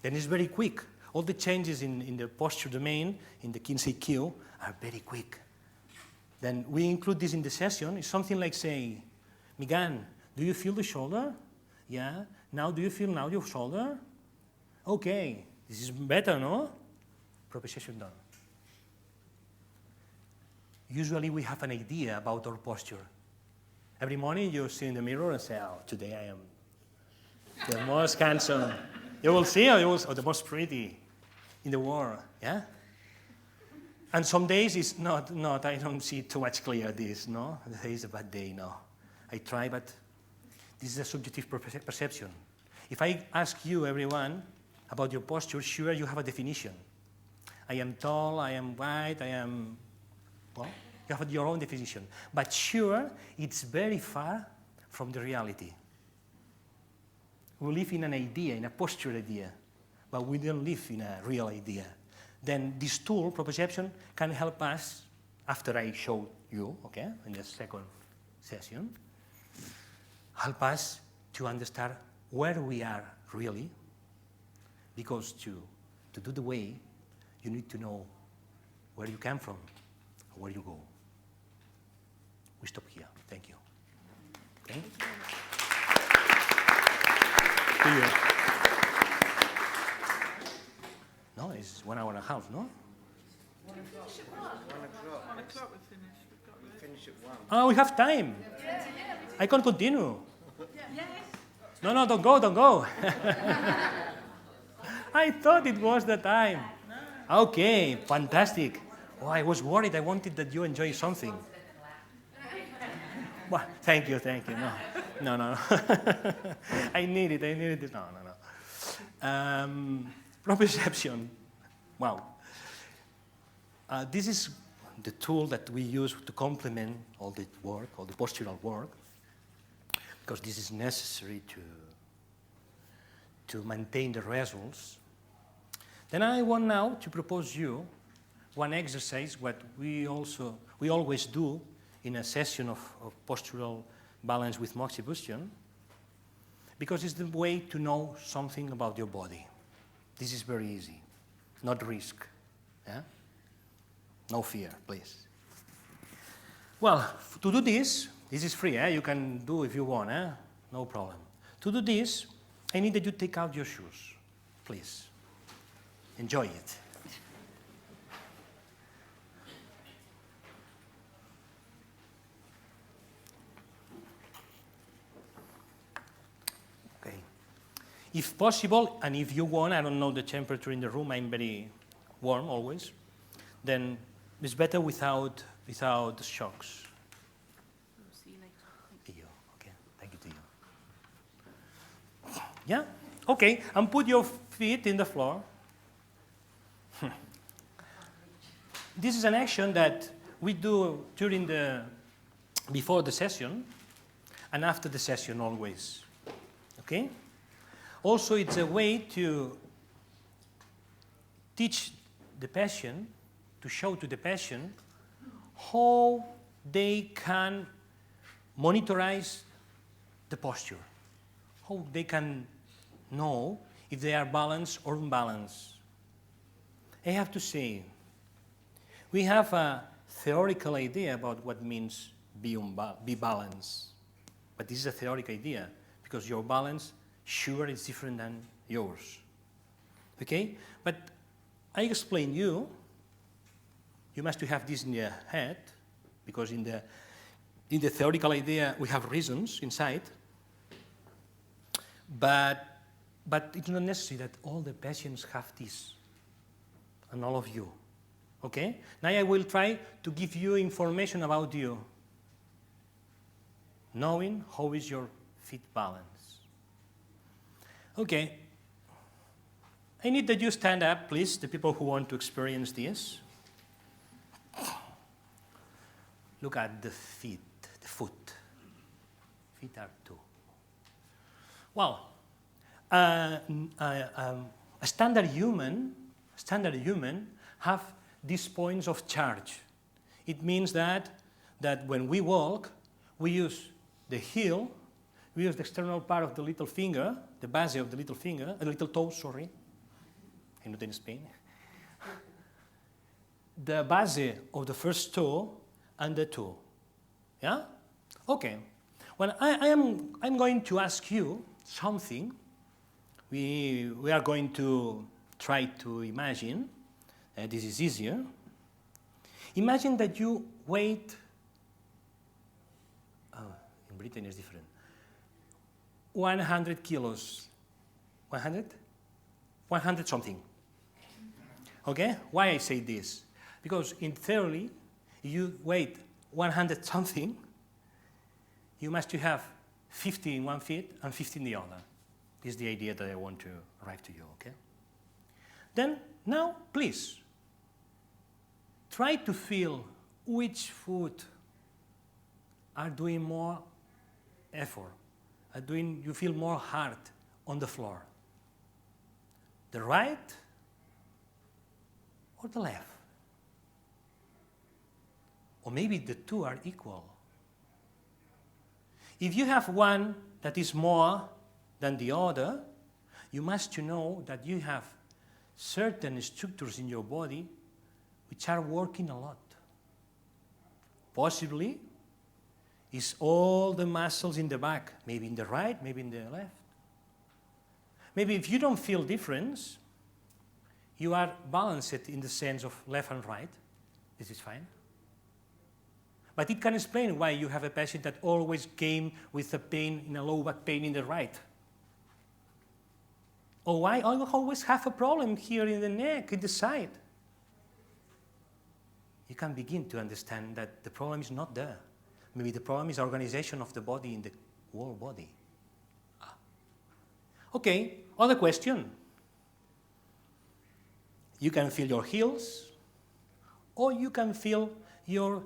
Then it's very quick. All the changes in the posture domain, in the Kinseikyu, are very quick. Then we include this in the session. It's something like saying, Migan, do you feel the shoulder? Yeah. Now, do you feel now your shoulder? Okay. This is better, no? Proprioception done. Usually we have an idea about our posture. Every morning you see in the mirror and say, oh, today I am the most handsome. You will see, or the most pretty in the world, yeah? And some days it's not, I don't see too much clear this, no? Today is a bad day, no. I try, but this is a subjective perception. If I ask you, everyone, about your posture, sure you have a definition. I am tall, I am wide, I am, well, you have your own definition. But sure, it's very far from the reality. We live in an idea, in a posture idea, but we don't live in a real idea. Then this tool, proprioception, can help us, after I show you, okay, in the second session, help us to understand where we are really, because to do the way, you need to know where you come from, where you go. We stop here. Thank you. Okay? See you. No, it's 1 hour and a half, no? 1 o'clock we finish. We finish at 1. Oh, we have time. I can continue. No, don't go. I thought it was the time. Okay, fantastic. Oh, I was worried. I wanted that you enjoy something. Well, thank you. No. I need it. No. Proprioception. Wow. This is the tool that we use to complement all the work, all the postural work, because this is necessary to maintain the results. Then I want now to propose you one exercise, what we always do in a session of postural balance with Moxibustion, because it's the way to know something about your body. This is very easy, not risk. Yeah? No fear, please. Well, to do this is free. You can do if you want, no problem. To do this, I need that you take out your shoes, please. Enjoy it. If possible, and if you want, I don't know the temperature in the room, I'm very warm always, then it's better without shocks. See you later. To you. Okay, thank you to you. Yeah? Okay, and put your feet in the floor. This is an action that we do before the session and after the session always. Okay? Also, it's a way to teach the patient, to show to the patient how they can monitorize the posture, how they can know if they are balanced or unbalanced. I have to say, we have a theoretical idea about what means be balanced. But this is a theoretical idea, because your balance, sure, is different than yours. Okay? But I explain you must have this in your head, because in the theoretical idea we have reasons inside. But it's not necessary that all the patients have this, and all of you. Okay? Now I will try to give you information about you, knowing how is your feet balance. Okay. I need that you stand up, please, the people who want to experience this. Look at the feet, the foot. Feet are two. Well, a standard human have these points of charge. It means that when we walk, we use the heel, we use the external part of the little finger, the base of the little finger, the little toe, sorry. I'm not in Spain. The base of the first toe and the toe. Yeah? Okay. Well, I'm going to ask you something. We are going to try to imagine. This is easier. Imagine that you weight. In Britain it's different. 100 kilos. 100? 100 something. Okay? Why I say this? Because in theory, you weight 100 something, you must have 50 in one foot and 50 in the other. This is the idea that I want to arrive to you, okay? Then, now, please, try to feel which foot are doing more effort, you feel more hard on the floor. The right or the left? Or maybe the two are equal. If you have one that is more than the other, you must know that you have certain structures in your body which are working a lot. Possibly, it's all the muscles in the back, maybe in the right, maybe in the left. Maybe if you don't feel difference, you are balanced in the sense of left and right. This is fine. But it can explain why you have a patient that always came with a pain, in a low back pain in the right. Or why I always have a problem here in the neck, in the side. You can begin to understand that the problem is not there. Maybe the problem is organization of the body in the whole body. Okay, other question. You can feel your heels, or you can feel your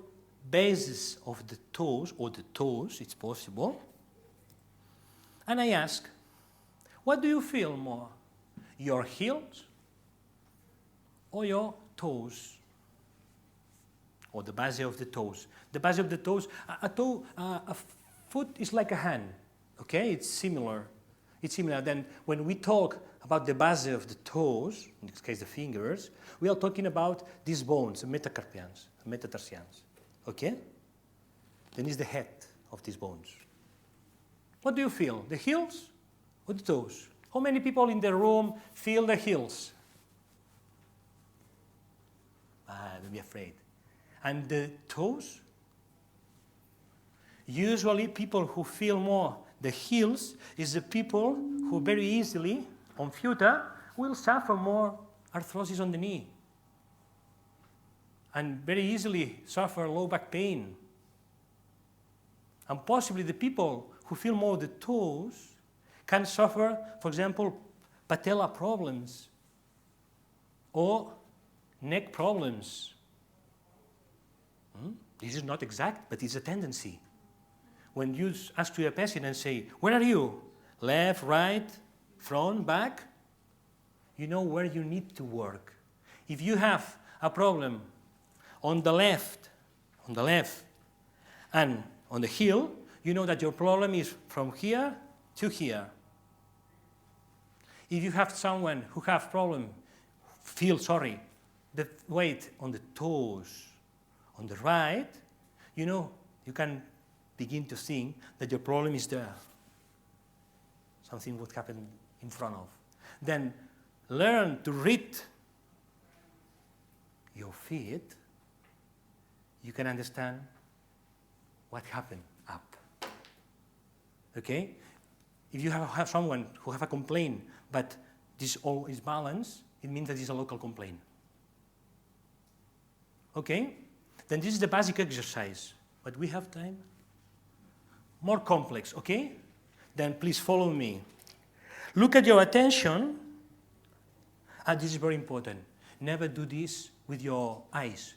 bases of the toes, or the toes, it's possible. And I ask, what do you feel more? Your heels or your toes? Or the base of the toes? The base of the toes, a foot is like a hand, okay? It's similar. It's similar. Then when we talk about the base of the toes, in this case the fingers, we are talking about these bones, the metacarpians, metatarsians. Okay? Then is the head of these bones. What do you feel? The heels or the toes? How many people in the room feel the heels? Don't be afraid. And the toes? Usually people who feel more the heels is the people who very easily, on future, will suffer more arthrosis on the knee and very easily suffer low back pain. And possibly the people who feel more the toes can suffer, for example, patella problems or neck problems. This is not exact, but it's a tendency. When you ask to a patient and say, where are you? Left, right, front, back? You know where you need to work. If you have a problem on the left, and on the heel, you know that your problem is from here to here. If you have someone who have problem, the weight on the toes, on the right, you know, you can begin to think that your problem is there. Something would happen in front of. Then learn to read your feet. You can understand what happened up. Okay? If you have someone who have a complaint, but this all is balanced, it means that it's a local complaint. Okay? Then this is the basic exercise. But we have time? More complex, okay? Then please follow me. Look at your attention. And this is very important. Never do this with your eyes.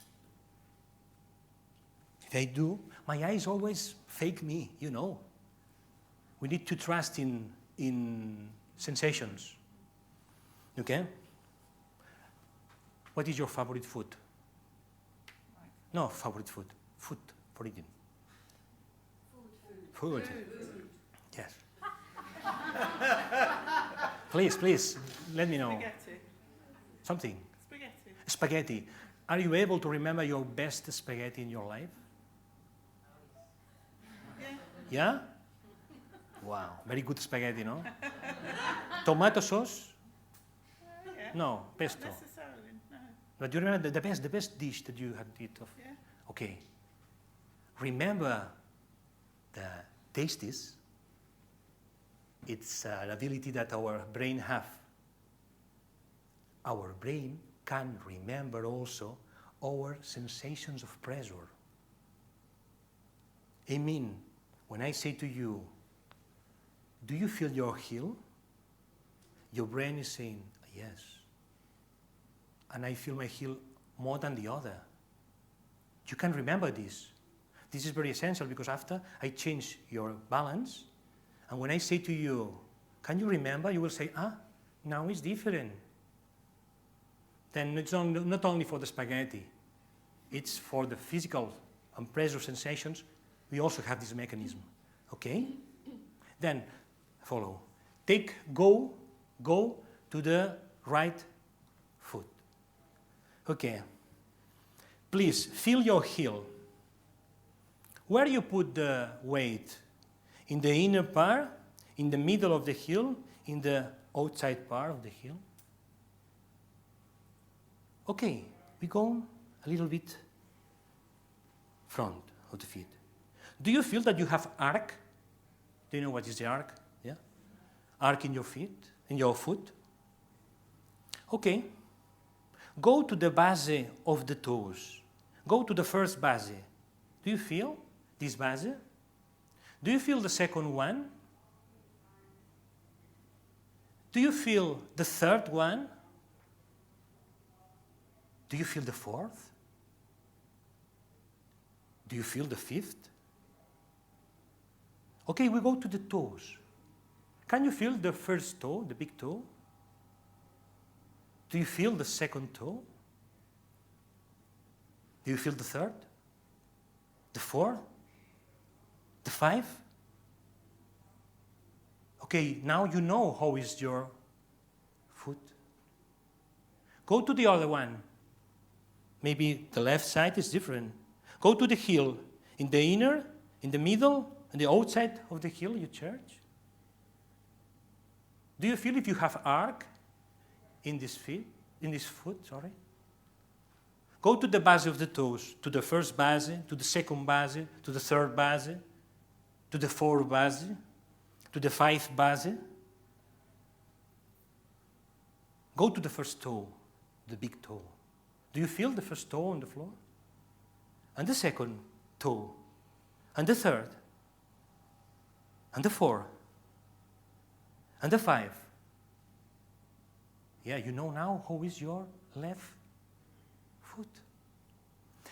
If I do, my eyes always fake me, you know. We need to trust in sensations. Okay? What is your favorite food? No, favorite food. Food for eating. Food. Yes. Please, let me know. Spaghetti. Something. Spaghetti. Spaghetti. Are you able to remember your best spaghetti in your life? Yeah. Yeah? Wow, very good spaghetti, no? Tomato sauce? Yeah. No, pesto. Not necessarily, no. But you remember the best dish that you had eaten of? Yeah. Okay. Remember the tastes. It's an ability that our brain have. Our brain can remember also our sensations of pressure. I mean, when I say to you, do you feel your heel? Your brain is saying, yes. And I feel my heel more than the other. You can remember this. This is very essential because after I change your balance, and when I say to you, can you remember? You will say, now it's different. Then it's not only for the spaghetti, it's for the physical and pressure sensations. We also have this mechanism, okay? Then follow. Go to the right foot. Okay. Please feel your heel. Where you put the weight? In the inner part, in the middle of the heel, in the outside part of the heel? Okay, we go a little bit front of the feet. Do you feel that you have arc? Do you know what is the arc? Yeah? Arc in your feet, in your foot? Okay. Go to the base of the toes. Go to the first base. Do you feel this base? Do you feel the second one? Do you feel the third one? Do you feel the fourth? Do you feel the fifth? Okay, we go to the toes. Can you feel the first toe, the big toe? Do you feel the second toe? Do you feel the third? The fourth? The fifth? Okay, now you know how is your foot. Go to the other one. Maybe the left side is different. Go to the heel. In the inner, in the middle, and the outside of the heel, you church. Do you feel if you have arc in this foot, sorry? Go to the base of the toes, to the first base, to the second base, to the third base, to the fourth base, to the fifth base. Go to the first toe, the big toe. Do you feel the first toe on the floor? And the second toe? And the third? And the fourth? And the five? Yeah, you know now how is your left foot.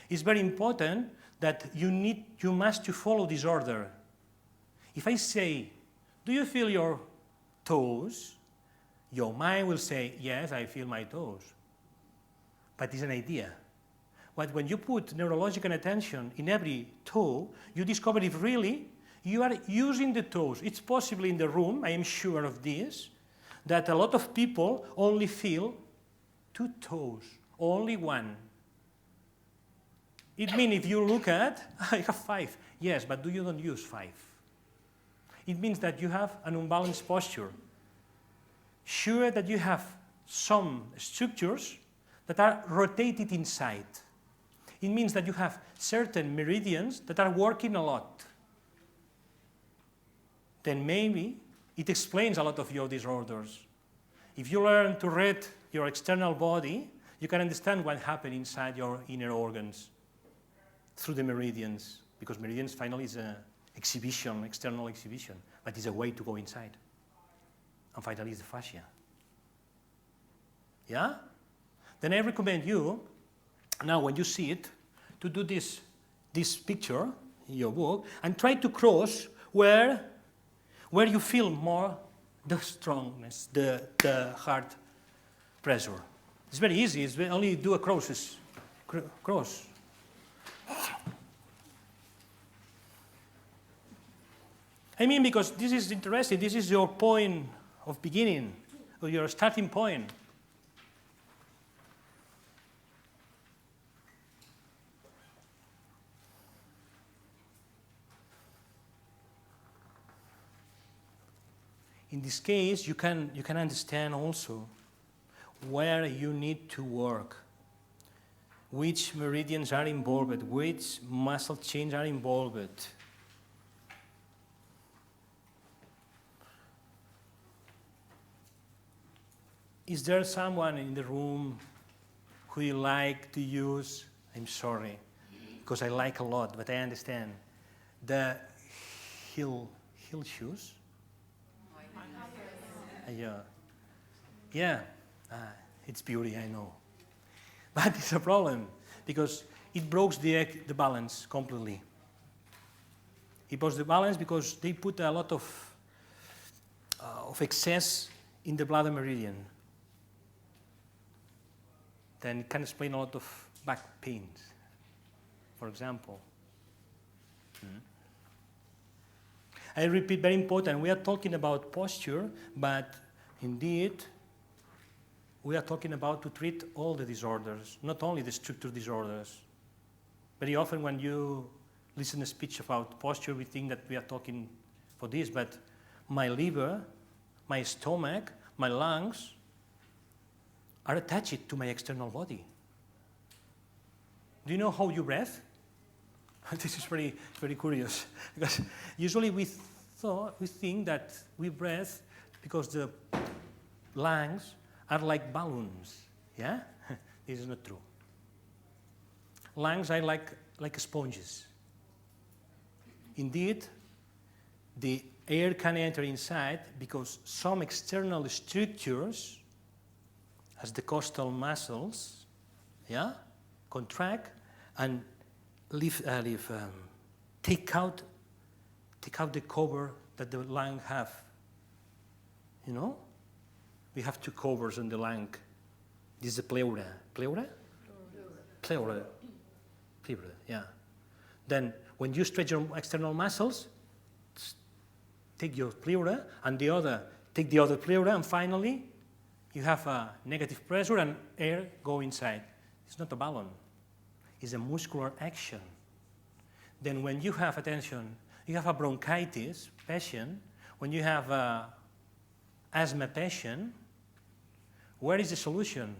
It's very important that you must to follow this order. If I say, do you feel your toes? Your mind will say, yes, I feel my toes. But it's an idea. But when you put neurological attention in every toe, you discover if really you are using the toes. It's possible in the room, I am sure of this, that a lot of people only feel 2 toes, only one. It means if you look at, I have 5. Yes, but you don't use 5. It means that you have an unbalanced posture. Sure that you have some structures that are rotated inside. It means that you have certain meridians that are working a lot. Then maybe it explains a lot of your disorders. If you learn to read your external body, you can understand what happened inside your inner organs through the meridians, because meridians finally is an exhibition, external exhibition, but it's a way to go inside. And finally is the fascia. Yeah? Then I recommend you, now when you see it, to do this picture in your book and try to cross where you feel more the strongness, the heart pressure. It's very easy. It's only do a cross. I mean, because this is interesting. This is your point of beginning, or your starting point. In this case, you can understand also where you need to work, which meridians are involved, which muscle chains are involved. Is there someone in the room who you like to use? I'm sorry, because I like a lot, but I understand. The heel shoes? Yeah, it's beauty, I know. But it's a problem, because it breaks the balance completely. It breaks the balance because they put a lot of excess in the bladder meridian. Then it can explain a lot of back pains, for example. I repeat, very important, we are talking about posture, but indeed, we are talking about to treat all the disorders, not only the structure disorders. Very often when you listen to a speech about posture, we think that we are talking for this, but my liver, my stomach, my lungs are attached to my external body. Do you know how you breathe? This is very, very curious, because usually we think that we breathe because the lungs are like balloons, yeah? This is not true. Lungs are like sponges. Indeed, the air can enter inside because some external structures, as the costal muscles, yeah, contract and take out the cover that the lung have. You know, we have 2 covers on the lung. This is the pleura. Pleura? Pleura. Pleura. Yeah. Then, when you stretch your external muscles, take your pleura, and take the other pleura, and finally, you have a negative pressure and air go inside. It's not a balloon. It's a muscular action. Then when you have, attention, you have a bronchitis patient, when you have an asthma patient, where is the solution?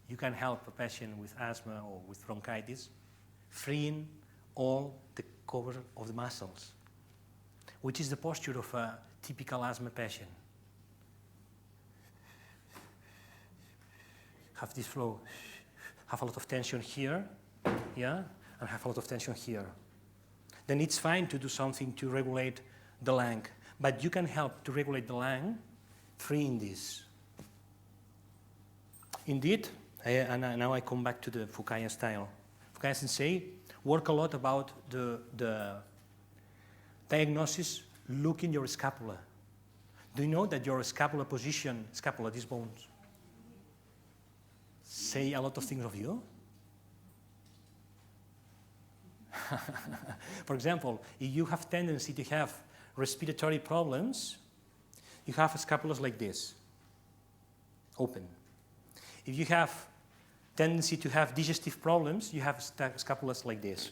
You can help a patient with asthma or with bronchitis, freeing all the cover of the muscles, which is the posture of a typical asthma patient. have this flow, have a lot of tension here, yeah, and have a lot of tension here. Then it's fine to do something to regulate the length, but you can help to regulate the length freeing this. Indeed, now I come back to the Fukaya style. Fukaya sensei work a lot about the diagnosis, looking your scapula. Do you know that your scapula position, these bones, say a lot of things of you? For example, if you have tendency to have respiratory problems, you have scapulas like this, open. If you have tendency to have digestive problems, you have scapulas like this.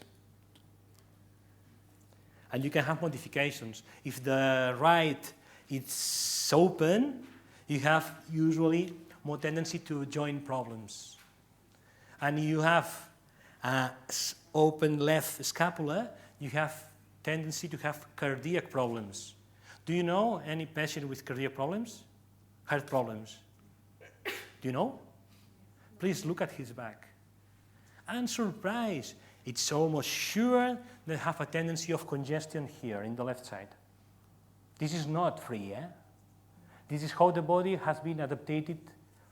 And you can have modifications. If the right is open, you have usually more tendency to joint problems. And you have open left scapula, you have tendency to have cardiac problems. Do you know any patient with cardiac problems? Heart problems? Do you know? Please look at his back. And surprise, it's almost sure they have a tendency of congestion here in the left side. This is not free, eh? This is how the body has been adapted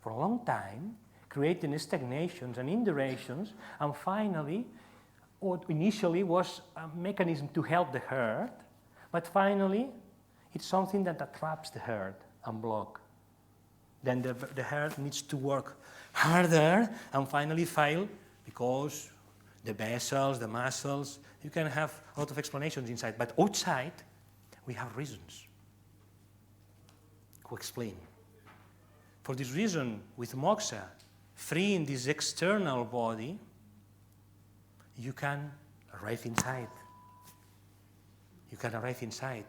for a long time, creating stagnations and indurations, and finally, what initially was a mechanism to help the heart, but finally, it's something that traps the heart and blocks. Then the heart needs to work harder and finally fail because the vessels, the muscles, you can have a lot of explanations inside, but outside, we have reasons to explain. For this reason, with moxa, freeing this external body, you can arrive inside. You can arrive inside.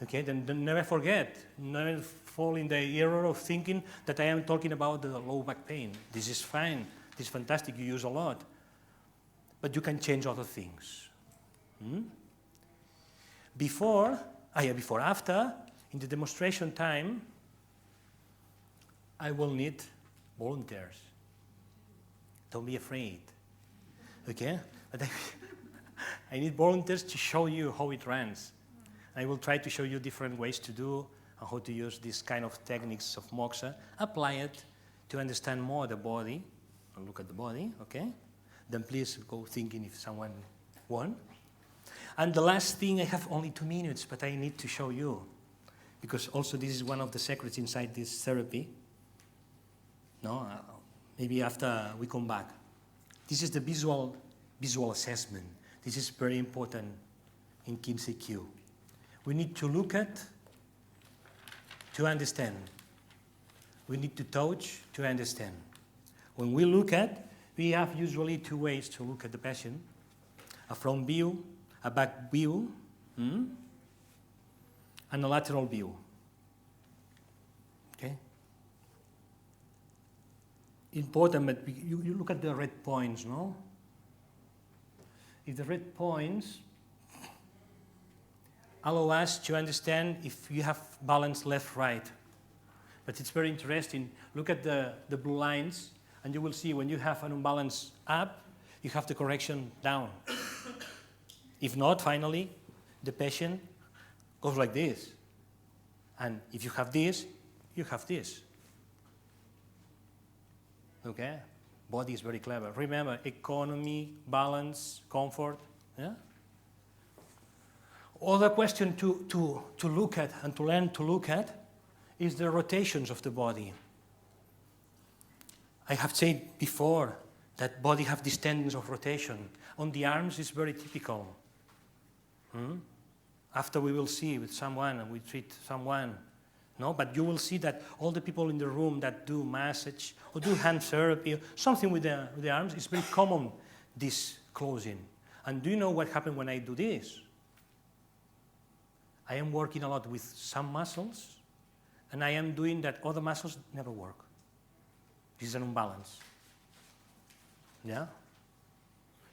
Okay, then never forget, never fall in the error of thinking that I am talking about the low back pain. This is fine, this is fantastic, you use a lot. But you can change other things. Before, after, in the demonstration time, I will need volunteers. Don't be afraid, okay? But I need volunteers to show you how it runs. I will try to show you different ways to do and how to use this kind of techniques of moxa, apply it to understand more the body, and look at the body, okay? Then please go thinking if someone wants. And the last thing, I have only 2 minutes, but I need to show you, because also this is one of the secrets inside this therapy. No, maybe after we come back. This is the visual assessment. This is very important in Kinseikyu. We need to look at to understand. We need to touch to understand. When we look at, we have usually 2 ways to look at the patient: a front view, a back view, and a lateral view. Okay? Important, but you look at the red points, no? If the red points allow us to understand if you have balance left-right. But it's very interesting. Look at the blue lines, and you will see when you have an imbalance up, you have the correction down. If not, finally, the patient goes like this. And if you have this, you have this. Okay? Body is very clever. Remember, economy, balance, comfort. Yeah? Other question to look at and to learn to look at is the rotations of the body. I have said before that body have this tendency of rotation. On the arms, it's very typical. After we will see with someone and we treat someone, no? But you will see that all the people in the room that do massage or do hand therapy, or something with the arms, it's very common, this closing. And do you know what happens when I do this? I am working a lot with some muscles, and I am doing that other muscles never work. This is an imbalance. Yeah?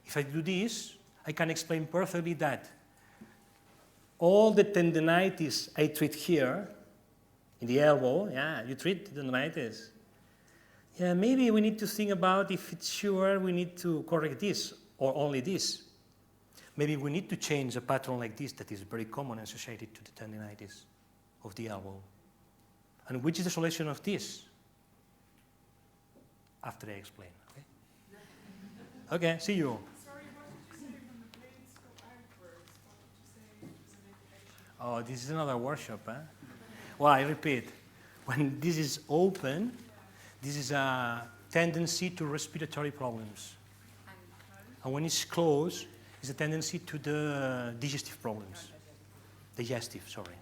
If I do this, I can explain perfectly that all the tendinitis I treat here, in the elbow, yeah, you treat tendonitis. Yeah, maybe we need to think about if it's sure we need to correct this or only this. Maybe we need to change a pattern like this that is very common and associated to the tendinitis of the elbow. And which is the solution of this? After I explain, okay? Okay, see you. Sorry, what did you say when the blades go outwards? What did you say was an indication? Oh, this is another workshop, huh? Well, I repeat, when this is open, this is a tendency to respiratory problems. And when it's closed, it's a tendency to the digestive problems. Digestive, sorry.